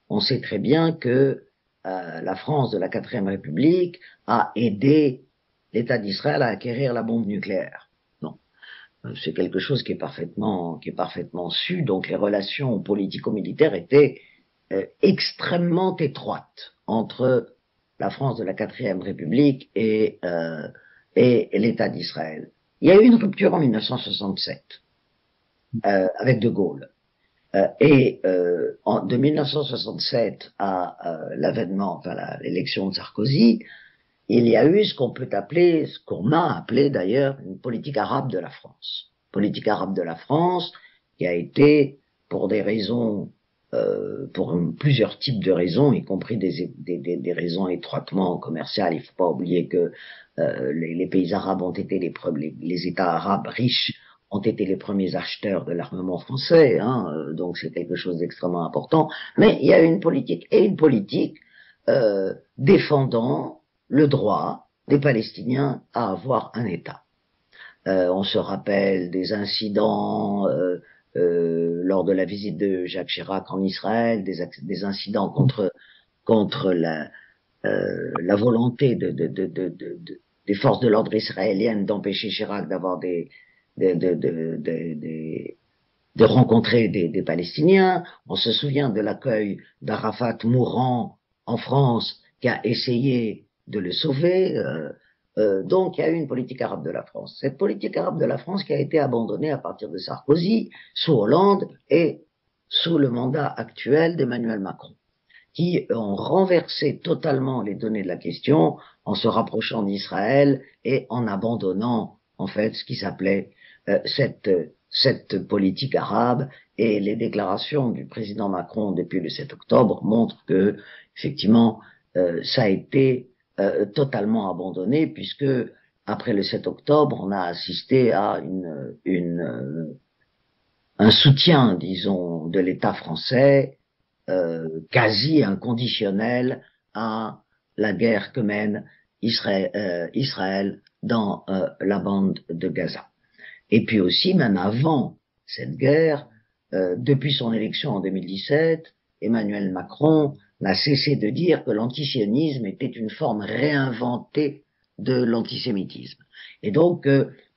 on sait très bien que la France de la 4e République a aidé l'État d'Israël à acquérir la bombe nucléaire. Non, c'est quelque chose qui est parfaitement su. Donc les relations politico-militaires étaient extrêmement étroites entre la France de la 4e République et l'État d'Israël. Il y a eu une rupture en 1967 avec De Gaulle. De 1967 à l'avènement, l'élection de Sarkozy, il y a eu ce qu'on m'a appelé d'ailleurs une politique arabe de la France. Politique arabe de la France qui a été, pour des raisons, pour plusieurs types de raisons, y compris des raisons étroitement commerciales. Il ne faut pas oublier que les pays arabes ont été les États arabes riches ont été les premiers acheteurs de l'armement français, donc c'est quelque chose d'extrêmement important. Mais il y a une politique défendant le droit des Palestiniens à avoir un État. On se rappelle des incidents lors de la visite de Jacques Chirac en Israël, des incidents contre la volonté des forces de l'ordre israéliennes d'empêcher Chirac d'avoir de rencontrer des Palestiniens. On se souvient de l'accueil d'Arafat mourant en France, qui a essayé de le sauver. Donc il y a eu une politique arabe de la France. Cette politique arabe de la France qui a été abandonnée à partir de Sarkozy, sous Hollande et sous le mandat actuel d'Emmanuel Macron, qui ont renversé totalement les données de la question en se rapprochant d'Israël et en abandonnant en fait ce qui s'appelait cette politique arabe. Et les déclarations du président Macron depuis le 7 octobre montrent que effectivement ça a été totalement abandonné, puisque après le 7 octobre on a assisté à un soutien, disons, de l'État français quasi inconditionnel à la guerre que mène Israël dans la bande de Gaza. Et puis aussi, même avant cette guerre, depuis son élection en 2017, Emmanuel Macron n'a cessé de dire que l'antisionisme était une forme réinventée de l'antisémitisme. Et donc,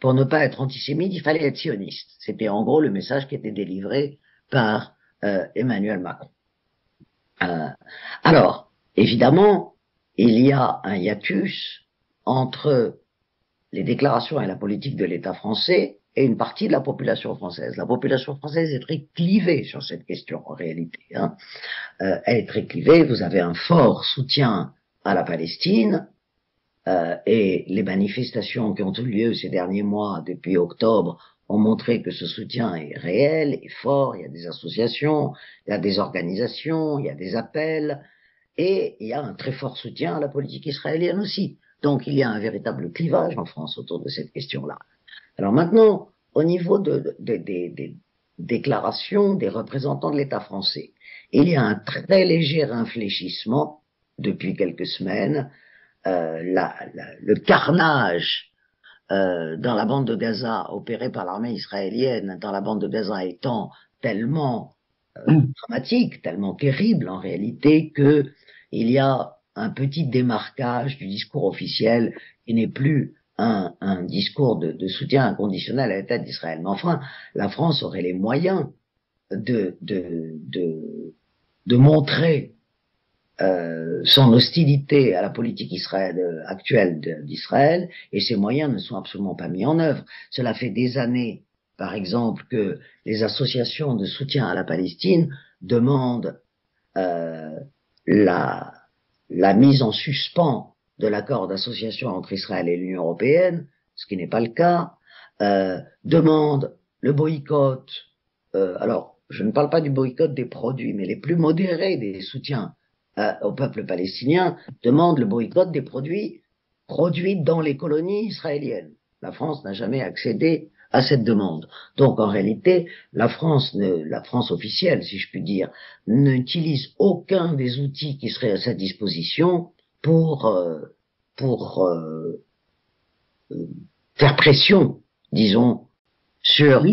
pour ne pas être antisémite, il fallait être sioniste. C'était en gros le message qui était délivré par Emmanuel Macron. Alors, évidemment, il y a un hiatus entre les déclarations et la politique de l'État français et une partie de la population française. La population française est très clivée sur cette question, en réalité. Elle est très clivée. Vous avez un fort soutien à la Palestine, et les manifestations qui ont eu lieu ces derniers mois, depuis octobre, ont montré que ce soutien est réel, est fort. Il y a des associations, il y a des organisations, il y a des appels, et il y a un très fort soutien à la politique israélienne aussi. Donc il y a un véritable clivage en France autour de cette question-là. Alors maintenant, au niveau des déclarations des représentants de l'État français, il y a un très léger infléchissement depuis quelques semaines. Le carnage dans la bande de Gaza opéré par l'armée israélienne dans la bande de Gaza étant tellement dramatique, tellement terrible en réalité, que il y a un petit démarquage du discours officiel qui n'est plus un discours de soutien inconditionnel à l'État d'Israël. Mais enfin, la France aurait les moyens de montrer son hostilité à la politique actuelle d'Israël, et ces moyens ne sont absolument pas mis en œuvre. Cela fait des années, par exemple, que les associations de soutien à la Palestine demandent la mise en suspens de l'accord d'association entre Israël et l'Union européenne, ce qui n'est pas le cas, demandent le boycott. Alors, je ne parle pas du boycott des produits, mais les plus modérés des soutiens au peuple palestinien demandent le boycott des produits dans les colonies israéliennes. La France n'a jamais accédé à cette demande. Donc en réalité, la France officielle, si je puis dire, n'utilise aucun des outils qui seraient à sa disposition pour faire pression, disons, sur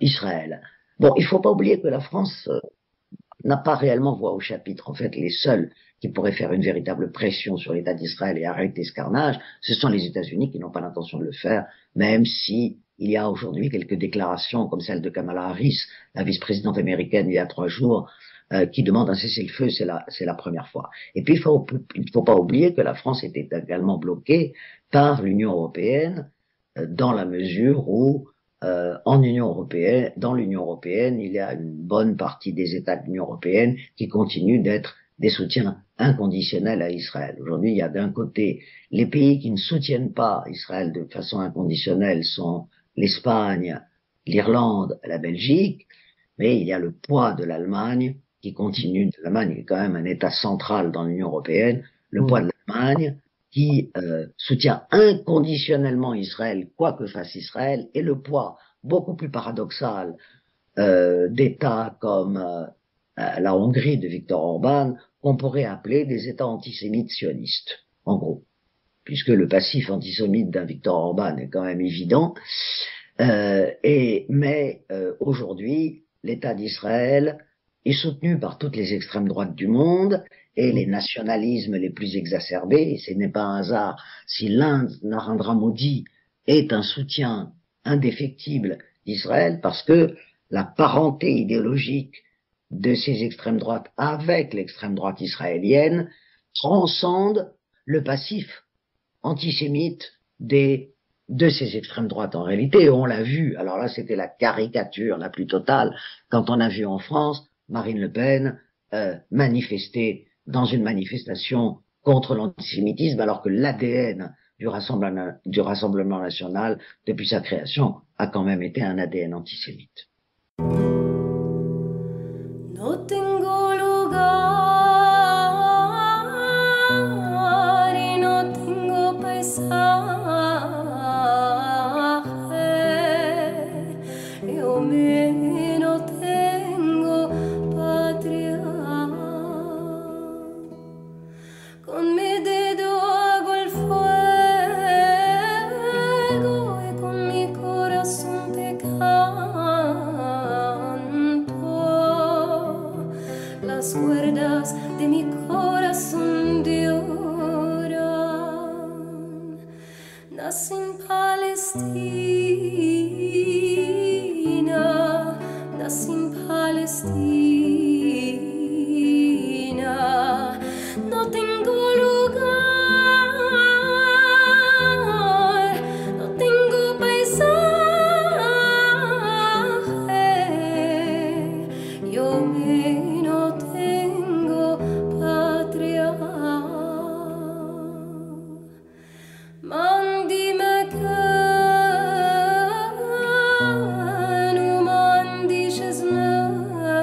Israël. Bon, il faut pas oublier que la France n'a pas réellement voix au chapitre. En fait, les seuls qui pourraient faire une véritable pression sur l'État d'Israël et arrêter ce carnage, ce sont les États-Unis qui n'ont pas l'intention de le faire, même si il y a aujourd'hui quelques déclarations comme celle de Kamala Harris, la vice-présidente américaine, il y a 3 jours, qui demande un cessez-le-feu, c'est la première fois. Et puis, il faut pas oublier que la France était également bloquée par l'Union européenne, dans la mesure où dans l'Union européenne, il y a une bonne partie des États de l'Union européenne qui continuent d'être des soutiens inconditionnels à Israël. Aujourd'hui, il y a d'un côté les pays qui ne soutiennent pas Israël de façon inconditionnelle sont l'Espagne, l'Irlande, la Belgique, mais il y a le poids de l'Allemagne qui continue. L'Allemagne est quand même un État central dans l'Union européenne. Le poids de l'Allemagne qui soutient inconditionnellement Israël, quoi que fasse Israël, et le poids beaucoup plus paradoxal d'États comme la Hongrie de Viktor Orban, qu'on pourrait appeler des États antisémites sionistes, en gros. puisque le passif antisémite d'un Viktor Orban est quand même évident. Mais aujourd'hui, l'État d'Israël est soutenu par toutes les extrêmes droites du monde et les nationalismes les plus exacerbés. Et ce n'est pas un hasard si l'Inde, Narendra Modi, est un soutien indéfectible d'Israël, parce que la parenté idéologique de ces extrêmes droites avec l'extrême droite israélienne transcende le passif antisémite de ces extrêmes droites en réalité. On l'a vu, alors là c'était la caricature la plus totale, quand on a vu en France Marine Le Pen manifester dans une manifestation contre l'antisémitisme, alors que l'ADN du Rassemblement national, depuis sa création, a quand même été un ADN antisémite. No tengo lugar y no tengo paisaje, yo me no tengo patria. Con mi dedo hago el fuego y con mi corazón te canto. Las cuerdas de mi corazón lloran. Nací en Palestina, nací en Palestina. No tengo lugar, no tengo paisaje, yo me no tengo patria. Mandi makan, mandi shazman,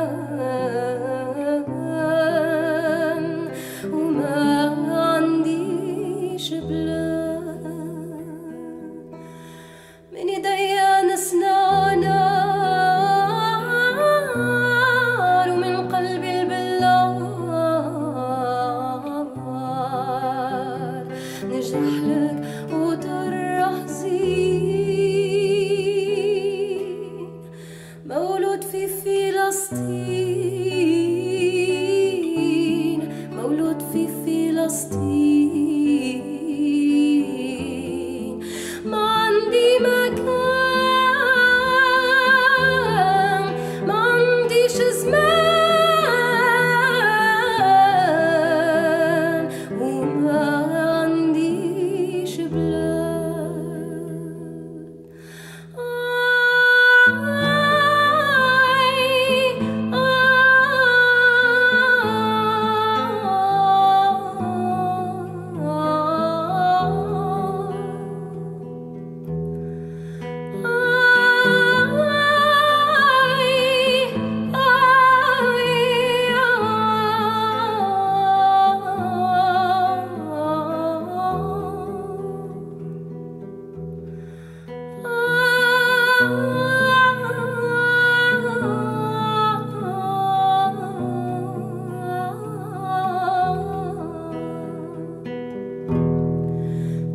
mandi shblan. من ايديا نار ومن قلبي البلار. نجرح لك وترح زين، مولود في فلسطين، مولود في فلسطين. ما عندي مكان، ما عنديش زمان، وما عنديش بلاد.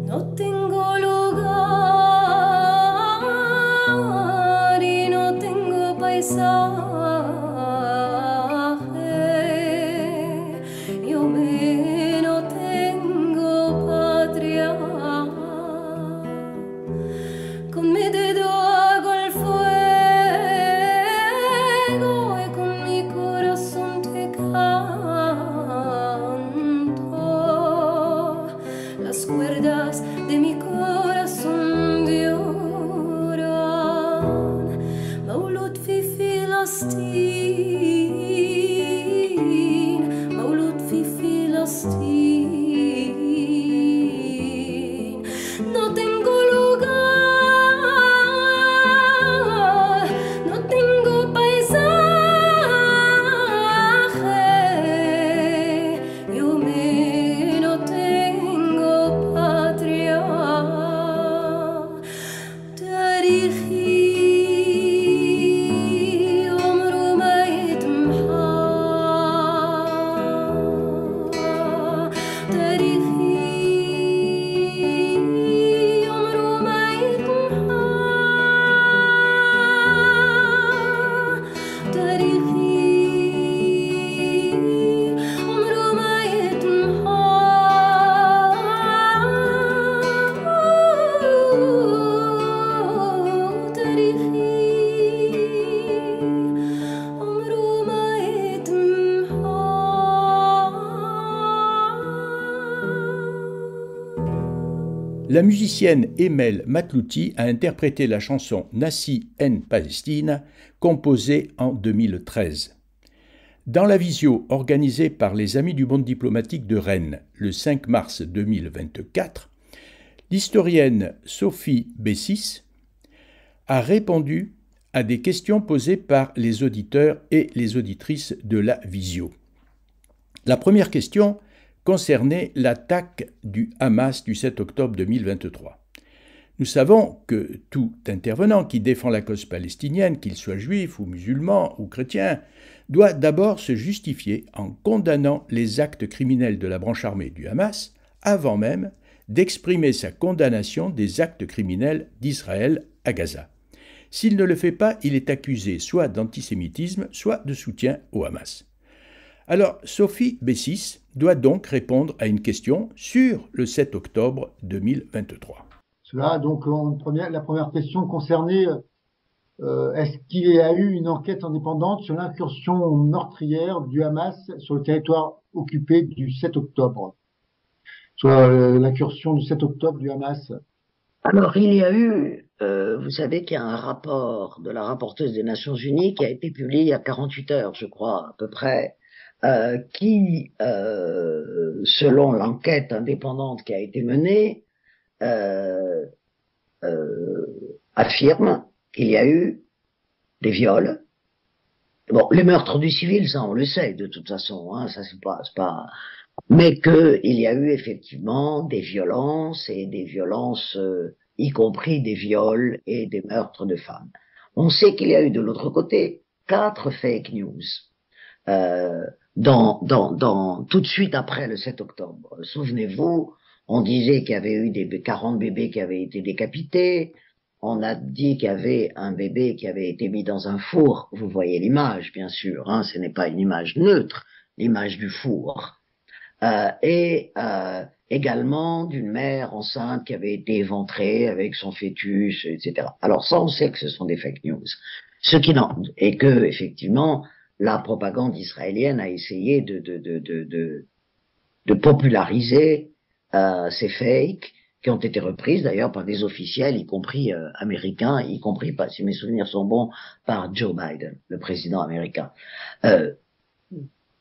No tengo lugar y no tengo paisaje, yo me no tengo patria. Con mi dedo hago el fuego y con mi corazón te canto. Las cuerdas de mi corazón lloran. مولود في فلسطين، مولود في فلسطين. No tengo lugar, no tengo paisaje, yo me no tengo patria. تاريخي عمره ما يتم la musicienne Emel Matlouti a interprété la chanson Nassi en Palestine, composée en 2013. Dans la visio organisée par les Amis du monde diplomatique de Rennes le 5 mars 2024, l'historienne Sophie Bessis a répondu à des questions posées par les auditeurs et les auditrices de la visio. La première question concernait l'attaque du Hamas du 7 octobre 2023. Nous savons que tout intervenant qui défend la cause palestinienne, qu'il soit juif ou musulman ou chrétien, doit d'abord se justifier en condamnant les actes criminels de la branche armée du Hamas, avant même d'exprimer sa condamnation des actes criminels d'Israël à Gaza. S'il ne le fait pas, il est accusé soit d'antisémitisme, soit de soutien au Hamas. Alors, Sophie Bessis doit donc répondre à une question sur le 7 octobre 2023. Cela, donc, la première question concernait est-ce qu'il y a eu une enquête indépendante sur l'incursion meurtrière du Hamas sur le territoire occupé du 7 octobre, sur l'incursion du 7 octobre du Hamas? Alors, il y a eu, vous savez qu'il y a un rapport de la rapporteuse des Nations Unies qui a été publié il y a 48 heures, je crois, à peu près, qui, selon l'enquête indépendante qui a été menée, affirme qu'il y a eu des viols. Bon, les meurtres du civil, ça on le sait de toute façon, hein, ça c'est pas, mais que il y a eu effectivement des violences et des violences, y compris des viols et des meurtres de femmes. On sait qu'il y a eu de l'autre côté 4 fake news. Tout de suite après le 7 octobre. Souvenez-vous, on disait qu'il y avait eu 40 bébés qui avaient été décapités. On a dit qu'il y avait un bébé qui avait été mis dans un four. Vous voyez l'image, bien sûr, hein, ce n'est pas une image neutre, l'image du four. Également d'une mère enceinte qui avait été éventrée avec son fœtus, etc. Alors ça, on sait que ce sont des fake news. Et que, effectivement, la propagande israélienne a essayé de populariser ces fakes, qui ont été reprises d'ailleurs par des officiels, y compris américains, y compris, si mes souvenirs sont bons, par Joe Biden, le président américain.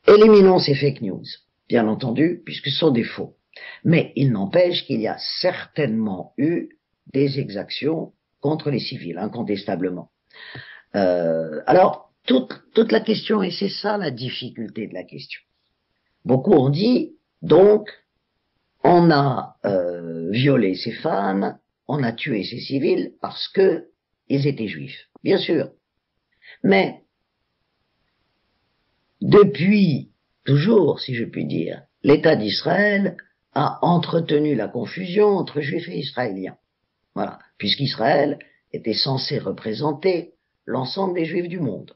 Éliminons ces fake news, bien entendu, puisque ce sont des faux. Mais il n'empêche qu'il y a certainement eu des exactions contre les civils, incontestablement. Alors, toute la question, et c'est ça la difficulté de la question. Beaucoup ont dit, donc, on a violé ces femmes, on a tué ces civils parce que ils étaient juifs. Bien sûr. Mais, depuis toujours, si je puis dire, l'État d'Israël a entretenu la confusion entre juifs et israéliens. Voilà. Puisqu'Israël était censé représenter l'ensemble des juifs du monde.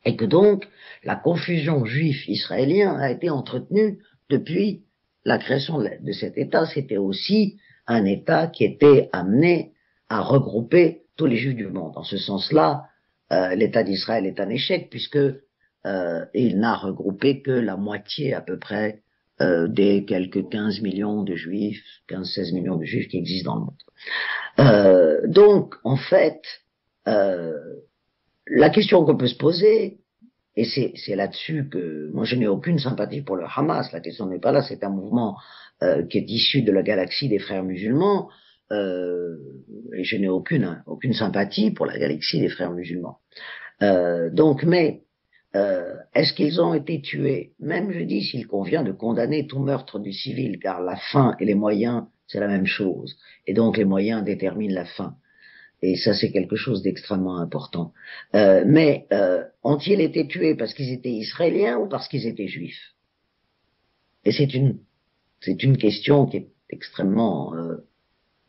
Et que donc, la confusion juif-israélien a été entretenue depuis la création de cet État. C'était aussi un État qui était amené à regrouper tous les juifs du monde. En ce sens-là, l'État d'Israël est un échec puisque il n'a regroupé que la moitié à peu près des quelques 15 millions de juifs, 15-16 millions de juifs qui existent dans le monde. Donc, en fait, la question qu'on peut se poser, et c'est là-dessus que moi je n'ai aucune sympathie pour le Hamas, la question n'est pas là, c'est un mouvement qui est issu de la galaxie des frères musulmans, et je n'ai aucune sympathie pour la galaxie des frères musulmans. Mais est-ce qu'ils ont été tués? Même je dis s'il convient de condamner tout meurtre du civil, car la fin et les moyens c'est la même chose, et donc les moyens déterminent la fin. Et ça, c'est quelque chose d'extrêmement important. Mais ont-ils été tués parce qu'ils étaient israéliens ou parce qu'ils étaient juifs? Et c'est une question qui est extrêmement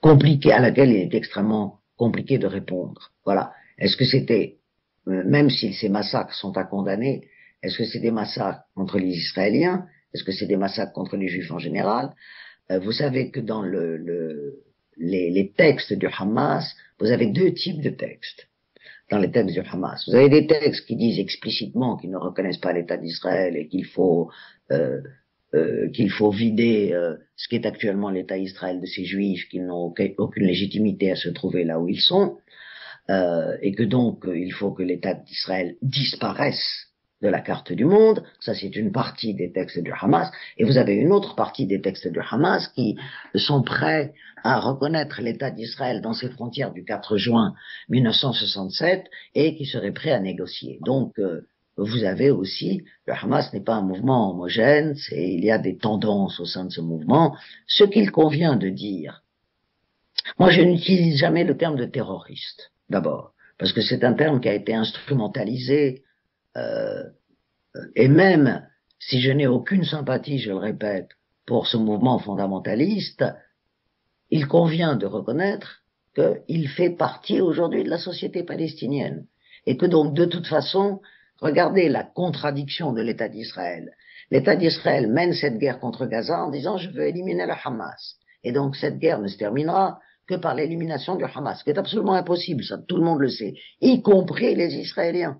compliquée, à laquelle il est extrêmement compliqué de répondre. Voilà. Est-ce que c'était, même si ces massacres sont à condamner, est-ce que c'est des massacres contre les Israéliens? Est-ce que c'est des massacres contre les Juifs en général? Vous savez que dans les textes du Hamas, vous avez 2 types de textes dans les textes du Hamas. Vous avez des textes qui disent explicitement qu'ils ne reconnaissent pas l'État d'Israël et qu'il faut qu'il faut vider ce qui est actuellement l'État Israël de ces Juifs qui n'ont aucune légitimité à se trouver là où ils sont, et que donc il faut que l'État d'Israël disparaisse de la carte du monde. Ça, c'est une partie des textes du Hamas. Et vous avez une autre partie des textes du Hamas qui sont prêts à reconnaître l'État d'Israël dans ses frontières du 4 juin 1967 et qui seraient prêts à négocier. Donc, vous avez aussi, le Hamas n'est pas un mouvement homogène, il y a des tendances au sein de ce mouvement. Ce qu'il convient de dire, moi je n'utilise jamais le terme de terroriste, d'abord, parce que c'est un terme qui a été instrumentalisé, et même si je n'ai aucune sympathie, je le répète, pour ce mouvement fondamentaliste, il convient de reconnaître qu'il fait partie aujourd'hui de la société palestinienne, et que donc de toute façon, regardez la contradiction de l'État d'Israël. L'État d'Israël mène cette guerre contre Gaza en disant « je veux éliminer le Hamas ». Et donc cette guerre ne se terminera que par l'élimination du Hamas, ce qui est absolument impossible, ça tout le monde le sait, y compris les Israéliens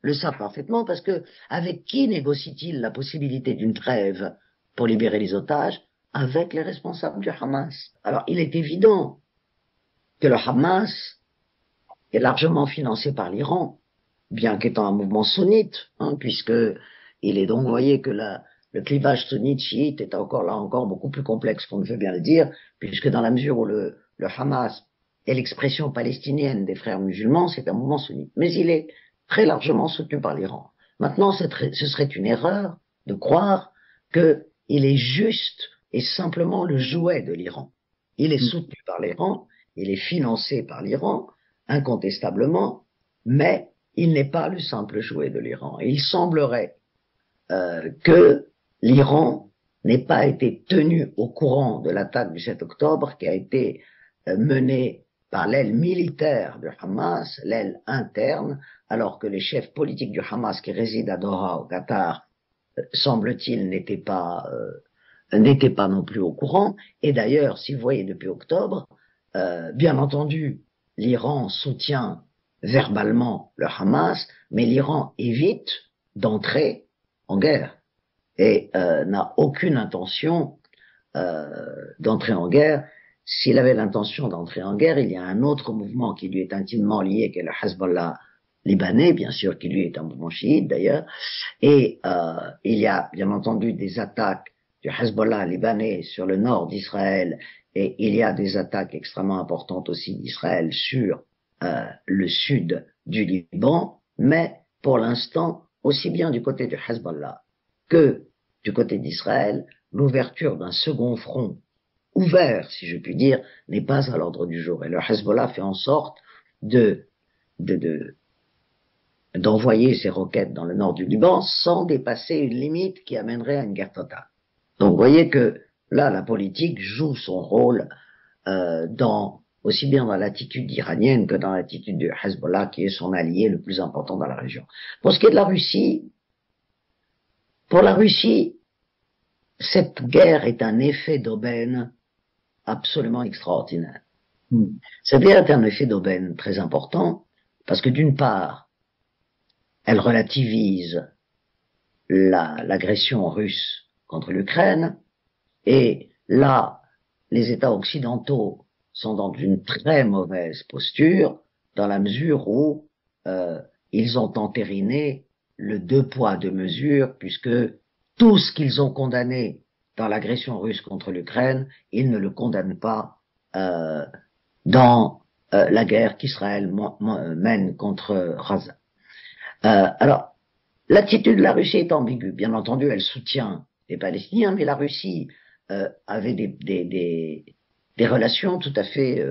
le savent parfaitement, parce que avec qui négocie-t-il la possibilité d'une trêve pour libérer les otages? Avec les responsables du Hamas. Alors il est évident que le Hamas est largement financé par l'Iran, bien qu'étant un mouvement sunnite, puisque il est donc, vous voyez, que le clivage sunnite-chiite est encore beaucoup plus complexe qu'on ne veut bien le dire, puisque dans la mesure où le Hamas est l'expression palestinienne des frères musulmans, c'est un mouvement sunnite. Mais il est très largement soutenu par l'Iran. Maintenant, ce serait une erreur de croire qu'il est juste et simplement le jouet de l'Iran. Il est soutenu par l'Iran, il est financé par l'Iran, incontestablement, mais il n'est pas le simple jouet de l'Iran. Et il semblerait que l'Iran n'ait pas été tenu au courant de l'attaque du 7 octobre qui a été menée par l'aile militaire du Hamas, l'aile interne, alors que les chefs politiques du Hamas qui résident à Doha, au Qatar, semble-t-il, n'étaient pas non plus au courant. Et d'ailleurs, si vous voyez depuis octobre, bien entendu, l'Iran soutient verbalement le Hamas, mais l'Iran évite d'entrer en guerre et n'a aucune intention d'entrer en guerre. S'il avait l'intention d'entrer en guerre, il y a un autre mouvement qui lui est intimement lié, qui est le Hezbollah libanais, bien sûr, qui lui est un mouvement chiite d'ailleurs, et il y a bien entendu des attaques du Hezbollah libanais sur le nord d'Israël, et il y a des attaques extrêmement importantes aussi d'Israël sur le sud du Liban, mais pour l'instant, aussi bien du côté du Hezbollah que du côté d'Israël, l'ouverture d'un second front ouvert, si je puis dire, n'est pas à l'ordre du jour. Et le Hezbollah fait en sorte d'envoyer ses roquettes dans le nord du Liban sans dépasser une limite qui amènerait à une guerre totale. Donc vous voyez que là, la politique joue son rôle aussi bien dans l'attitude iranienne que dans l'attitude du Hezbollah, qui est son allié le plus important dans la région. Pour ce qui est de la Russie, pour la Russie, cette guerre est un effet d'aubaine absolument extraordinaire. Cette guerre est un effet d'aubaine très important, parce que d'une part, elle relativise l'agression russe contre l'Ukraine, et là, les États occidentaux sont dans une très mauvaise posture, dans la mesure où ils ont entériné le 2 poids 2 mesures, puisque tout ce qu'ils ont condamné dans l'agression russe contre l'Ukraine, ils ne le condamnent pas dans la guerre qu'Israël mène contre Gaza. Alors, l'attitude de la Russie est ambiguë. Bien entendu, elle soutient les Palestiniens, mais la Russie avait des relations tout à fait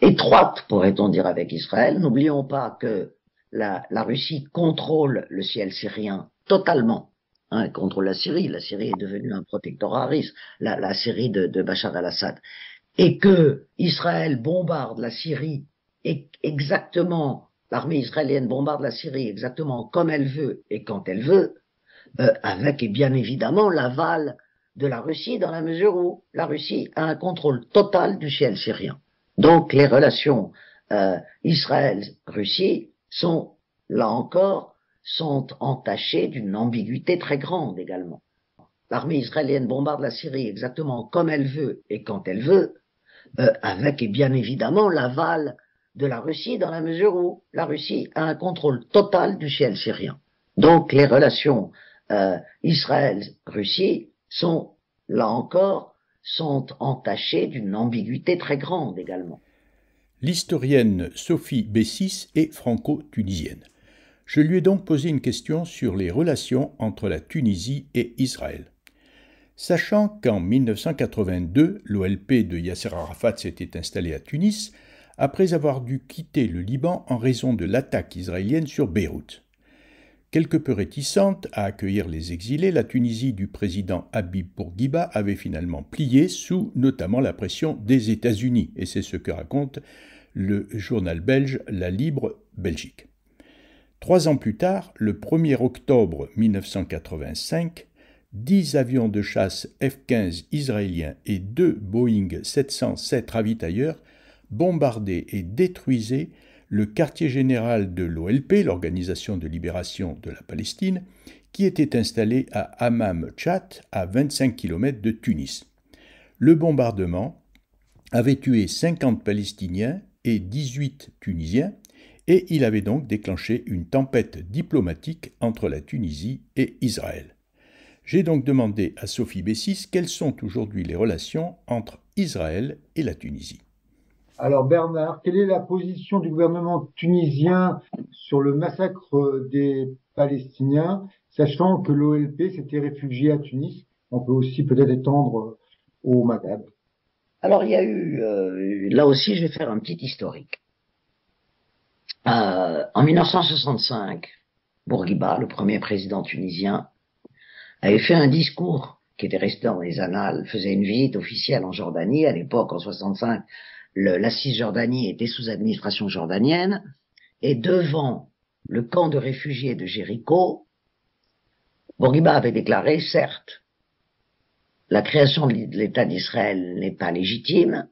étroites, pourrait-on dire, avec Israël. N'oublions pas que la Russie contrôle le ciel syrien totalement. Elle contrôle la Syrie. La Syrie est devenue un protectorat russe, la Syrie de Bachar al-Assad. Et que Israël bombarde la Syrie exactement, l'armée israélienne bombarde la Syrie exactement comme elle veut et quand elle veut, avec et bien évidemment l'aval de la Russie, dans la mesure où la Russie a un contrôle total du ciel syrien. Donc les relations Israël-Russie sont, là encore, entachées d'une ambiguïté très grande également. l'armée israélienne bombarde la Syrie exactement comme elle veut et quand elle veut, avec et bien évidemment l'aval de la Russie, dans la mesure où la Russie a un contrôle total du ciel syrien. Donc les relations Israël-Russie sont, là encore, sont entachées d'une ambiguïté très grande également. L'historienne Sophie Bessis est franco-tunisienne. Je lui ai donc posé une question sur les relations entre la Tunisie et Israël. Sachant qu'en 1982, l'OLP de Yasser Arafat s'était installée à Tunis, après avoir dû quitter le Liban en raison de l'attaque israélienne sur Beyrouth. Quelque peu réticente à accueillir les exilés, la Tunisie du président Habib Bourguiba avait finalement plié sous notamment la pression des États-Unis, et c'est ce que raconte le journal belge La Libre Belgique. 3 ans plus tard, le 1er octobre 1985, 10 avions de chasse F-15 israéliens et 2 Boeing 707 ravitailleurs bombardaient et détruisaient le quartier général de l'OLP, l'Organisation de libération de la Palestine, qui était installé à Hammam Tchat, à 25 km de Tunis. Le bombardement avait tué 50 Palestiniens et 18 Tunisiens, et il avait donc déclenché une tempête diplomatique entre la Tunisie et Israël. J'ai donc demandé à Sophie Bessis quelles sont aujourd'hui les relations entre Israël et la Tunisie. Alors Bernard, quelle est la position du gouvernement tunisien sur le massacre des Palestiniens, sachant que l'OLP s'était réfugié à Tunis? On peut aussi peut-être étendre au Maghreb. Alors il y a eu, là aussi je vais faire un petit historique. En 1965, Bourguiba, le premier président tunisien, avait fait un discours qui était resté dans les annales, faisait une visite officielle en Jordanie. À l'époque, en 65, la Cisjordanie était sous administration jordanienne, et devant le camp de réfugiés de Jéricho, Bourguiba avait déclaré, certes, la création de l'État d'Israël n'est pas légitime,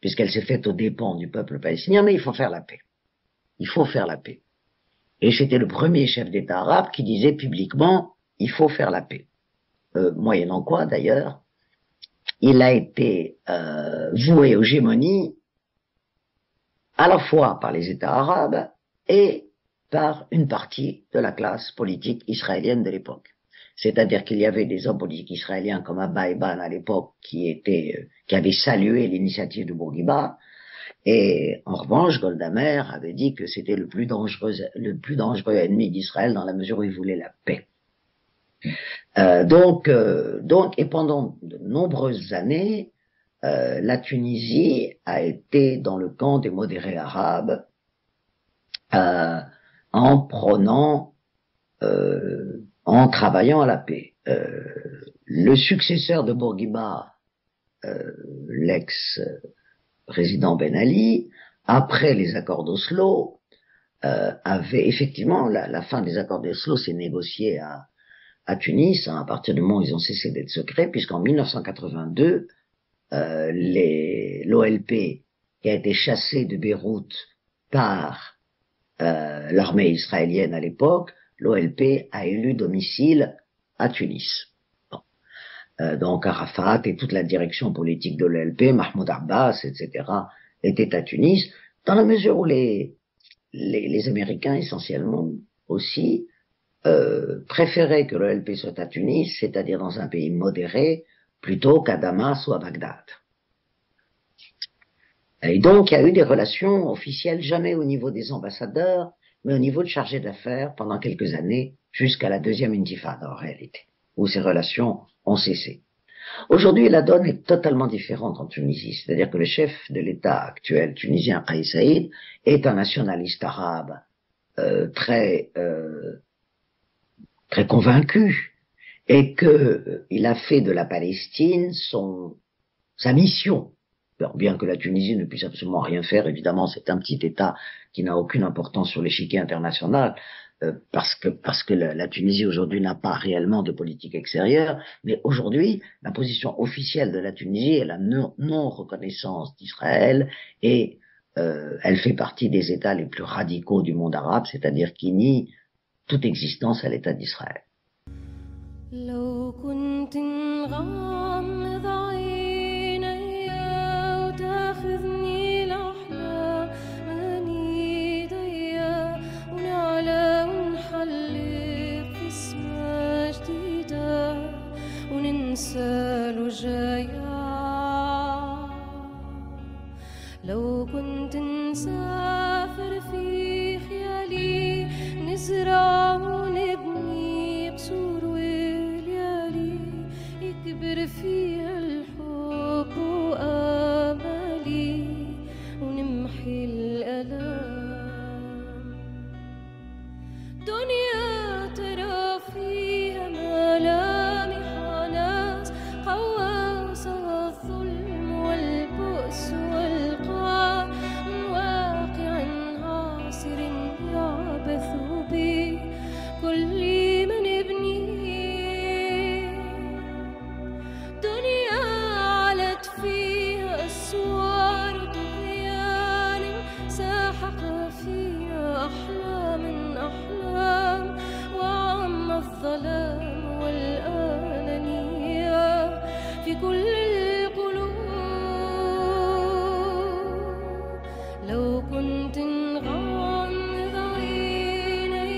puisqu'elle s'est faite aux dépens du peuple palestinien, mais il faut faire la paix. Il faut faire la paix. Et c'était le premier chef d'État arabe qui disait publiquement, il faut faire la paix. Moyennant quoi, d'ailleurs, il a été voué aux gémonies à la fois par les États arabes et par une partie de la classe politique israélienne de l'époque. C'est-à-dire qu'il y avait des hommes politiques israéliens comme Abba Eban à l'époque qui avaient salué l'initiative de Bourguiba, et en revanche, Golda Meir avait dit que c'était le plus dangereux ennemi d'Israël dans la mesure où il voulait la paix. Donc, et pendant de nombreuses années, la Tunisie a été dans le camp des modérés arabes, en prônant, en travaillant à la paix. Le successeur de Bourguiba, l'ex-président Ben Ali, après les accords d'Oslo, avait effectivement, la fin des accords d'Oslo s'est négociée à Tunis, à partir du moment où ils ont cessé d'être secrets, puisqu'en 1982, l'OLP, qui a été chassée de Beyrouth par l'armée israélienne à l'époque, l'OLP a élu domicile à Tunis. Bon. Donc Arafat et toute la direction politique de l'OLP, Mahmoud Abbas, etc., étaient à Tunis, dans la mesure où les Américains, essentiellement aussi, préféraient que l'OLP soit à Tunis, c'est-à-dire dans un pays modéré, plutôt qu'à Damas ou à Bagdad. Et donc, il y a eu des relations officielles, jamais au niveau des ambassadeurs, mais au niveau de chargés d'affaires pendant quelques années, jusqu'à la deuxième intifada en réalité, où ces relations ont cessé. Aujourd'hui, la donne est totalement différente en Tunisie, c'est-à-dire que le chef de l'État actuel tunisien, Kais Saïd, est un nationaliste arabe très convaincu, et il a fait de la Palestine sa mission. Alors, bien que la Tunisie ne puisse absolument rien faire, évidemment, c'est un petit État qui n'a aucune importance sur l'échiquier international, parce que la Tunisie aujourd'hui n'a pas réellement de politique extérieure, mais aujourd'hui, la position officielle de la Tunisie est la non-reconnaissance d'Israël, et elle fait partie des États les plus radicaux du monde arabe, c'est-à-dire qui nient toute existence à l'État d'Israël. لو كنت كنت نغمض عيني وتاخذني الأحلام من ايديا ونعلى ونحلق في سما جديدة وننسى الوجايا. لو كنت نسافر في خيالي نزرع ونبني قصور وليالي يكبر فيها الحب وآمالي ونمحي الألام. دنيا ترى فيها ملامح ناس قواسها الظلم والبؤس والقهر من واقع عاصر يعبث به كل من يبنيه. دنيا علت فيها أسوار طغيان ساحق فيها أحلام وعم الظلام والأنانية في كل القلوب. لو كنت نغمض عيني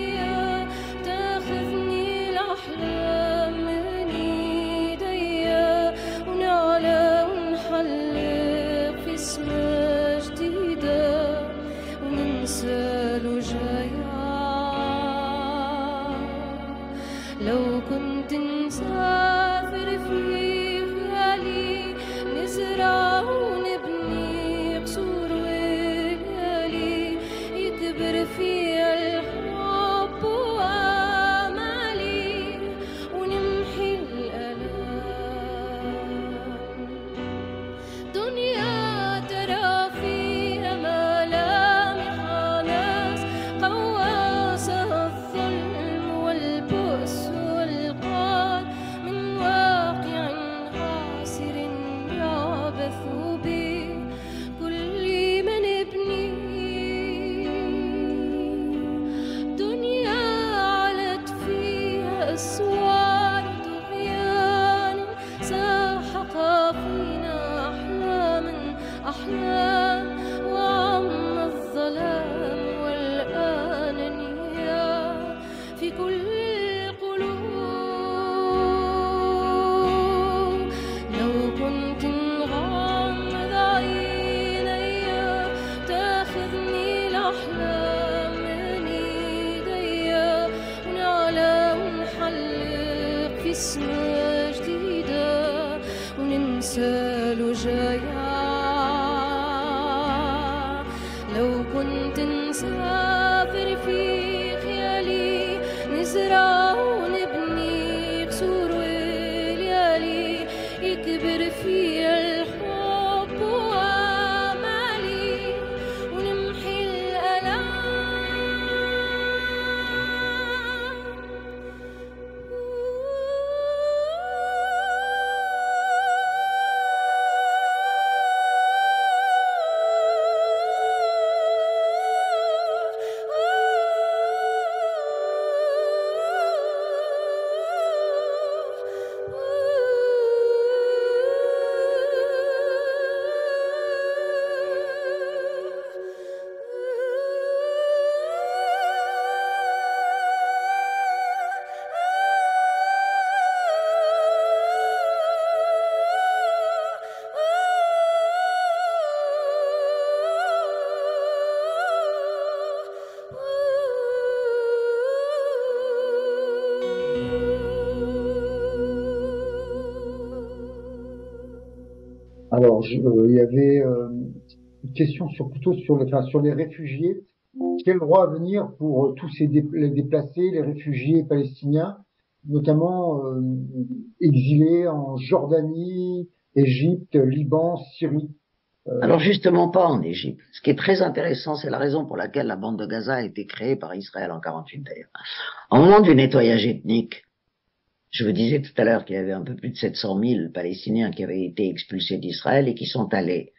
تاخذني الأحلام من ايديا ونعلى ونحلق في سما جديدة وننسى الوجايا. لو كنت نسافر في خيالي نزرع ونبني قصور وليالي يكبر فيها الحب وآمالي ونمحي الألام. دنيا ترى فيها ملامح ناس قواسها الظلم والبؤس والقهر من واقع عاصر يعبث به كل من يبنيه. دنيا علت فيها أسوار طغيان ساحق فينا أحلام وعم الظلام والأنانية في كل القلوب. لو كنت نغمض عيني تاخذني الأحلام من ايديا ونعلى ونحلق في سما جديدة وننسى الوجايا. لو كنت نسافر في خيالي نزرع ونبني قصور وليالي يكبر فيها الحب وآمالي ونمحي الألام. Alors, il y avait une question plutôt sur les réfugiés. Quel droit à venir pour tous les déplacés, les réfugiés palestiniens, notamment exilés en Jordanie, Égypte, Liban, Syrie? Alors justement pas en Égypte. Ce qui est très intéressant, c'est la raison pour laquelle la bande de Gaza a été créée par Israël en 48 d'ailleurs. Au moment du nettoyage ethnique, je vous disais tout à l'heure qu'il y avait un peu plus de 700 000 Palestiniens qui avaient été expulsés d'Israël et qui sont allés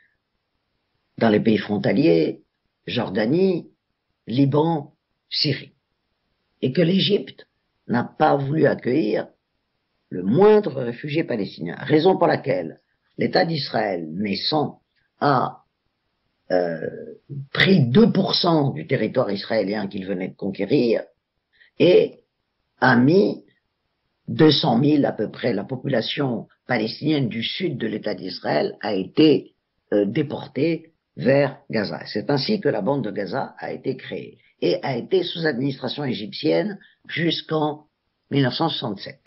dans les pays frontaliers, Jordanie, Liban, Syrie. Et que l'Égypte n'a pas voulu accueillir le moindre réfugié palestinien. Raison pour laquelle l'État d'Israël naissant a pris 2% du territoire israélien qu'il venait de conquérir et a mis 200 000 à peu près. La population palestinienne du sud de l'État d'Israël a été déportée vers Gaza. C'est ainsi que la bande de Gaza a été créée et a été sous administration égyptienne jusqu'en 1967,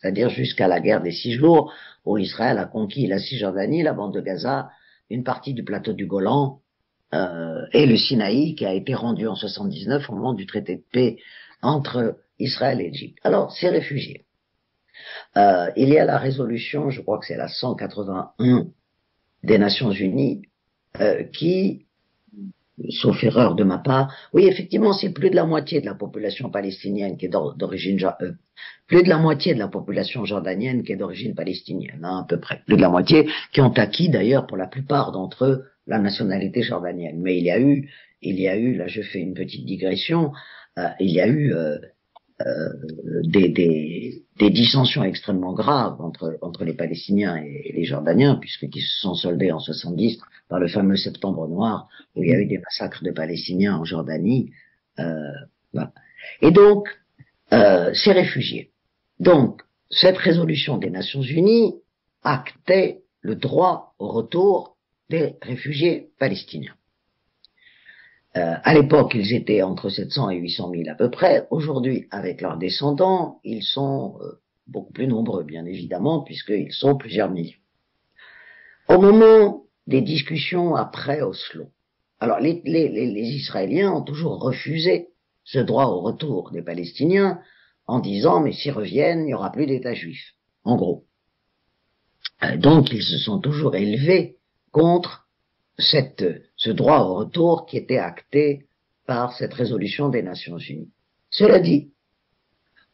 c'est-à-dire jusqu'à la guerre des 6 jours où Israël a conquis la Cisjordanie, la bande de Gaza, une partie du plateau du Golan et le Sinaï qui a été rendu en 79 au moment du traité de paix entre Israël et l'Égypte. Alors, ces réfugiés, il y a la résolution, je crois que c'est la 181 des Nations Unies, qui, sauf erreur de ma part, oui, effectivement, c'est plus de la moitié de la population palestinienne qui est d'origine, plus de la moitié de la population jordanienne qui est d'origine palestinienne, hein, à peu près, plus de la moitié, qui ont acquis d'ailleurs pour la plupart d'entre eux la nationalité jordanienne. Mais il y a eu, là je fais une petite digression, il y a eu des dissensions extrêmement graves entre les Palestiniens et les Jordaniens, puisqu'ils se sont soldés en 70 par le fameux Septembre Noir, où il y a eu des massacres de Palestiniens en Jordanie. Voilà. Et donc, ces réfugiés. Donc, cette résolution des Nations Unies actait le droit au retour des réfugiés palestiniens. À l'époque, ils étaient entre 700 et 800 000 à peu près. Aujourd'hui, avec leurs descendants, ils sont beaucoup plus nombreux, bien évidemment, puisqu'ils sont plusieurs millions. Au moment des discussions après Oslo, alors les Israéliens ont toujours refusé ce droit au retour des Palestiniens en disant « mais s'ils reviennent, il n'y aura plus d'État juif », en gros. Donc, ils se sont toujours élevés contre ce droit au retour qui était acté par cette résolution des Nations Unies. Cela dit,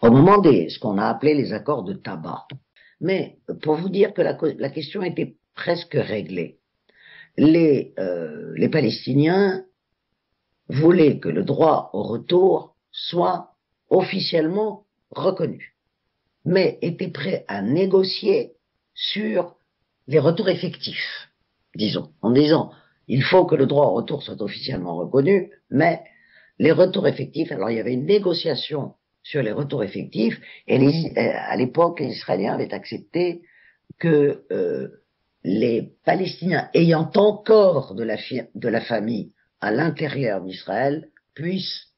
au moment ce qu'on a appelé les accords de Taba, mais pour vous dire que la question était presque réglée, les Palestiniens voulaient que le droit au retour soit officiellement reconnu, mais étaient prêts à négocier sur les retours effectifs, disons, en disant il faut que le droit au retour soit officiellement reconnu, mais les retours effectifs, alors il y avait une négociation sur les retours effectifs, et à l'époque, les Israéliens avaient accepté que les Palestiniens ayant encore de la famille à l'intérieur d'Israël puissent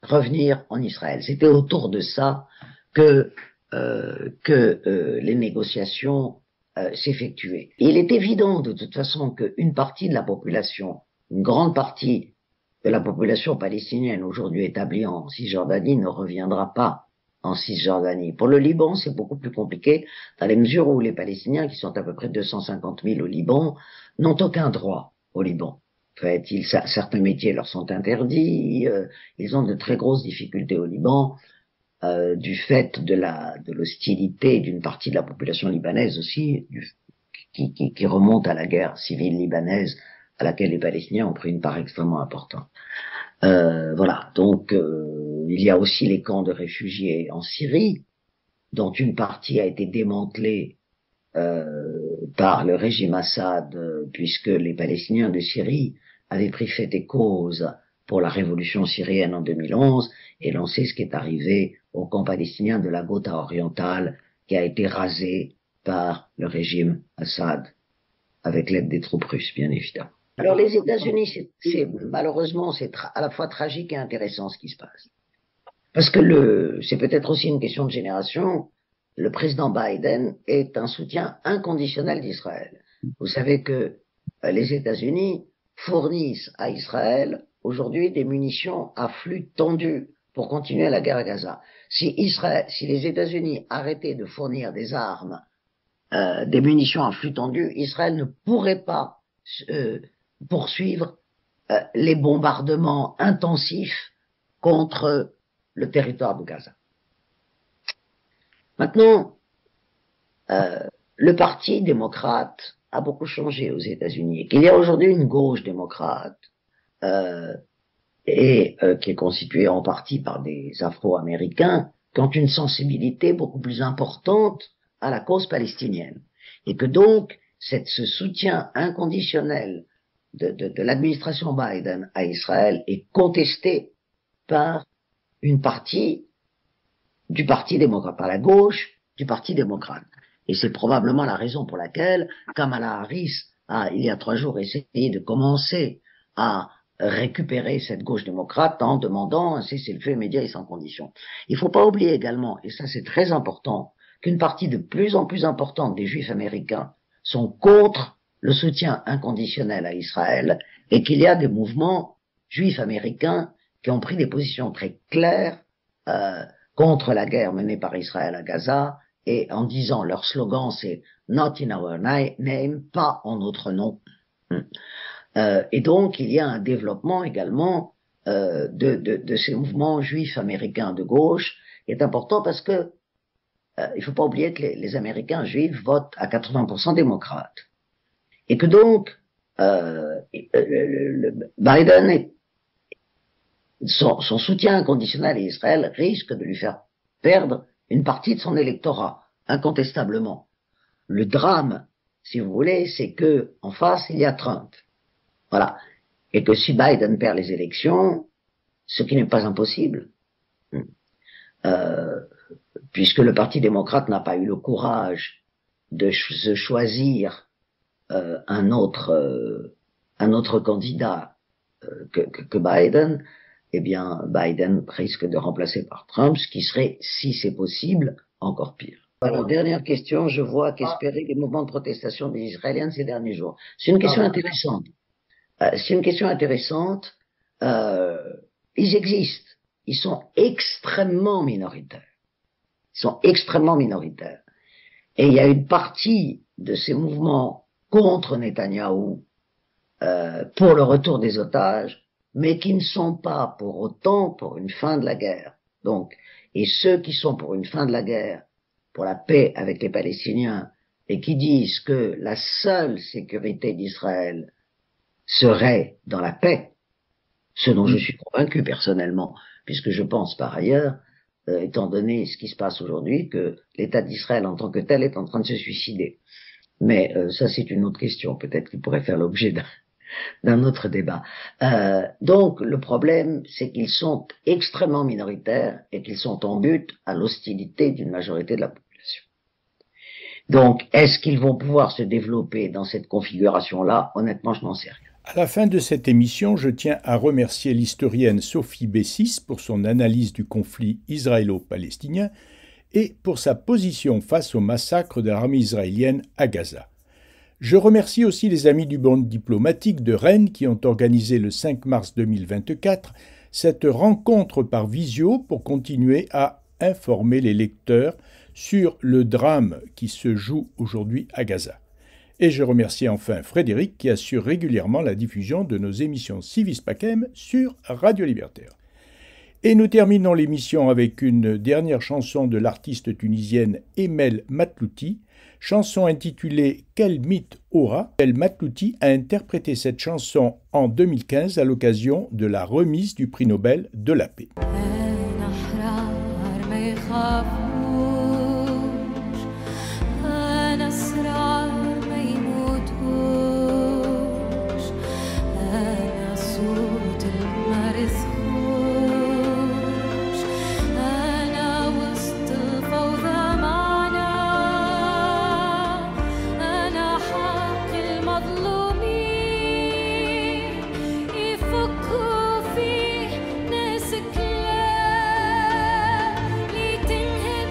revenir en Israël. C'était autour de ça que les négociations s'effectuer. Il est évident de toute façon qu'une partie de la population, une grande partie de la population palestinienne aujourd'hui établie en Cisjordanie ne reviendra pas en Cisjordanie. Pour le Liban, c'est beaucoup plus compliqué dans la mesure où les Palestiniens, qui sont à peu près 250 000 au Liban, n'ont aucun droit au Liban. En fait, certains métiers leur sont interdits, ils ont de très grosses difficultés au Liban, du fait de l'hostilité d'une partie de la population libanaise aussi, qui remonte à la guerre civile libanaise à laquelle les Palestiniens ont pris une part extrêmement importante. Voilà, donc il y a aussi les camps de réfugiés en Syrie, dont une partie a été démantelée par le régime Assad, puisque les Palestiniens de Syrie avaient pris fait et cause pour la révolution syrienne en 2011, et l'on sait ce qui est arrivé au camp palestinien de la Ghouta orientale, qui a été rasé par le régime Assad, avec l'aide des troupes russes, bien évidemment. Alors les États-Unis, malheureusement, c'est à la fois tragique et intéressant ce qui se passe. Parce que c'est peut-être aussi une question de génération, le président Biden est un soutien inconditionnel d'Israël. Vous savez que les États-Unis fournissent à Israël aujourd'hui des munitions à flux tendu pour continuer la guerre à Gaza. Si les États-Unis arrêtaient de fournir des armes, des munitions à flux tendu, Israël ne pourrait pas poursuivre les bombardements intensifs contre le territoire de Gaza. Maintenant, le parti démocrate a beaucoup changé aux États-Unis. Qu'il y a aujourd'hui une gauche démocrate qui est constituée en partie par des Afro-Américains, qui ont une sensibilité beaucoup plus importante à la cause palestinienne. Et que donc, ce soutien inconditionnel de l'administration Biden à Israël est contesté par une partie du Parti démocrate, par la gauche du Parti démocrate. Et c'est probablement la raison pour laquelle Kamala Harris a, il y a 3 jours, essayé de commencer à récupérer cette gauche démocrate en demandant un cessez-le-feu immédiat et sans condition. Il ne faut pas oublier également, et ça c'est très important, qu'une partie de plus en plus importante des Juifs américains sont contre le soutien inconditionnel à Israël et qu'il y a des mouvements juifs américains qui ont pris des positions très claires contre la guerre menée par Israël à Gaza et en disant leur slogan c'est « Not in our name », pas en notre nom. Et donc il y a un développement également de ces mouvements juifs américains de gauche qui est important parce que il ne faut pas oublier que les Américains juifs votent à 80% démocrates. Et que donc, Biden, son soutien inconditionnel à Israël risque de lui faire perdre une partie de son électorat, incontestablement. Le drame, si vous voulez, c'est que en face, il y a Trump. Voilà. Et que si Biden perd les élections, ce qui n'est pas impossible, puisque le Parti démocrate n'a pas eu le courage de se choisir un autre candidat que Biden, eh bien Biden risque de remplacer par Trump, ce qui serait, si c'est possible, encore pire. Alors, dernière question, je vois qu'espérer les mouvements de protestation des Israéliens ces derniers jours. C'est une question intéressante. Ils existent. Ils sont extrêmement minoritaires. Et il y a une partie de ces mouvements contre Netanyahou pour le retour des otages, mais qui ne sont pas pour autant pour une fin de la guerre. Donc, et ceux qui sont pour une fin de la guerre, pour la paix avec les Palestiniens, et qui disent que la seule sécurité d'Israël serait dans la paix, ce dont je suis convaincu personnellement, puisque je pense par ailleurs, étant donné ce qui se passe aujourd'hui, que l'État d'Israël en tant que tel est en train de se suicider. Mais ça c'est une autre question, peut-être qu'il pourrait faire l'objet d'un autre débat. Donc le problème, c'est qu'ils sont extrêmement minoritaires et qu'ils sont en but à l'hostilité d'une majorité de la population. Donc est-ce qu'ils vont pouvoir se développer dans cette configuration-là? Honnêtement, je n'en sais rien. À la fin de cette émission, je tiens à remercier l'historienne Sophie Bessis pour son analyse du conflit israélo-palestinien et pour sa position face au massacre de l'armée israélienne à Gaza. Je remercie aussi les amis du monde diplomatique de Rennes qui ont organisé le 5 mars 2024 cette rencontre par visio pour continuer à informer les lecteurs sur le drame qui se joue aujourd'hui à Gaza. Et je remercie enfin Frédéric qui assure régulièrement la diffusion de nos émissions Civis Pacem sur Radio Libertaire. Et nous terminons l'émission avec une dernière chanson de l'artiste tunisienne Emel Matlouti, chanson intitulée « Quel mythe aura ». Emel Matlouti a interprété cette chanson en 2015 à l'occasion de la remise du prix Nobel de la paix. يفكوا فيه ناس كلاب لتنهب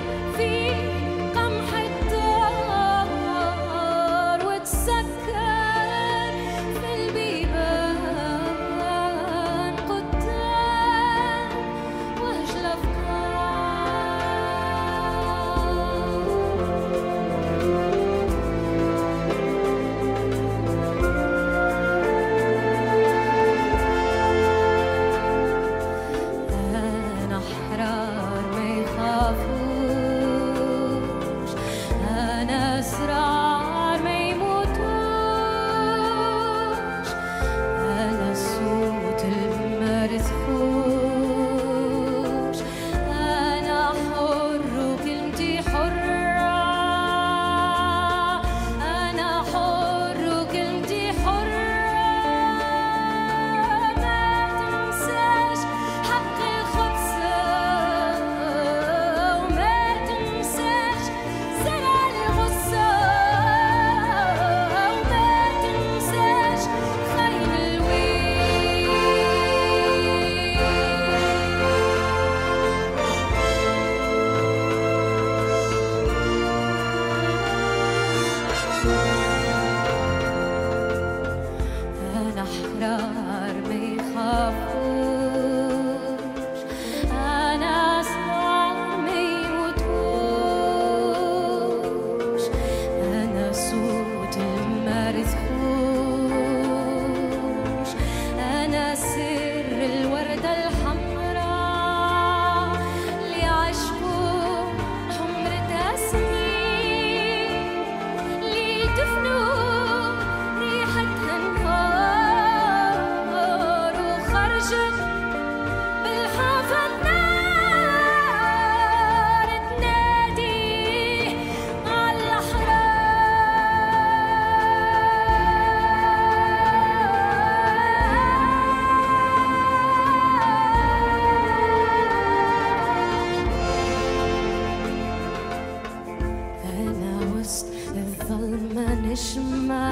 نشمة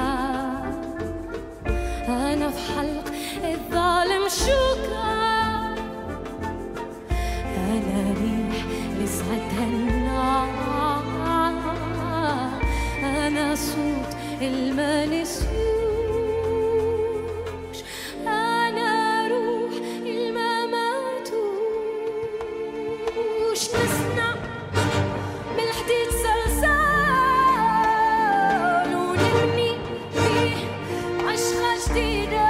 أنا في حلق الظالم شوكة أنا ريح لسعتها النار أنا صوت المنسوش أنا روح المماتوش نصنع بالحديد صلصال ونبني فيه عشقة جديدة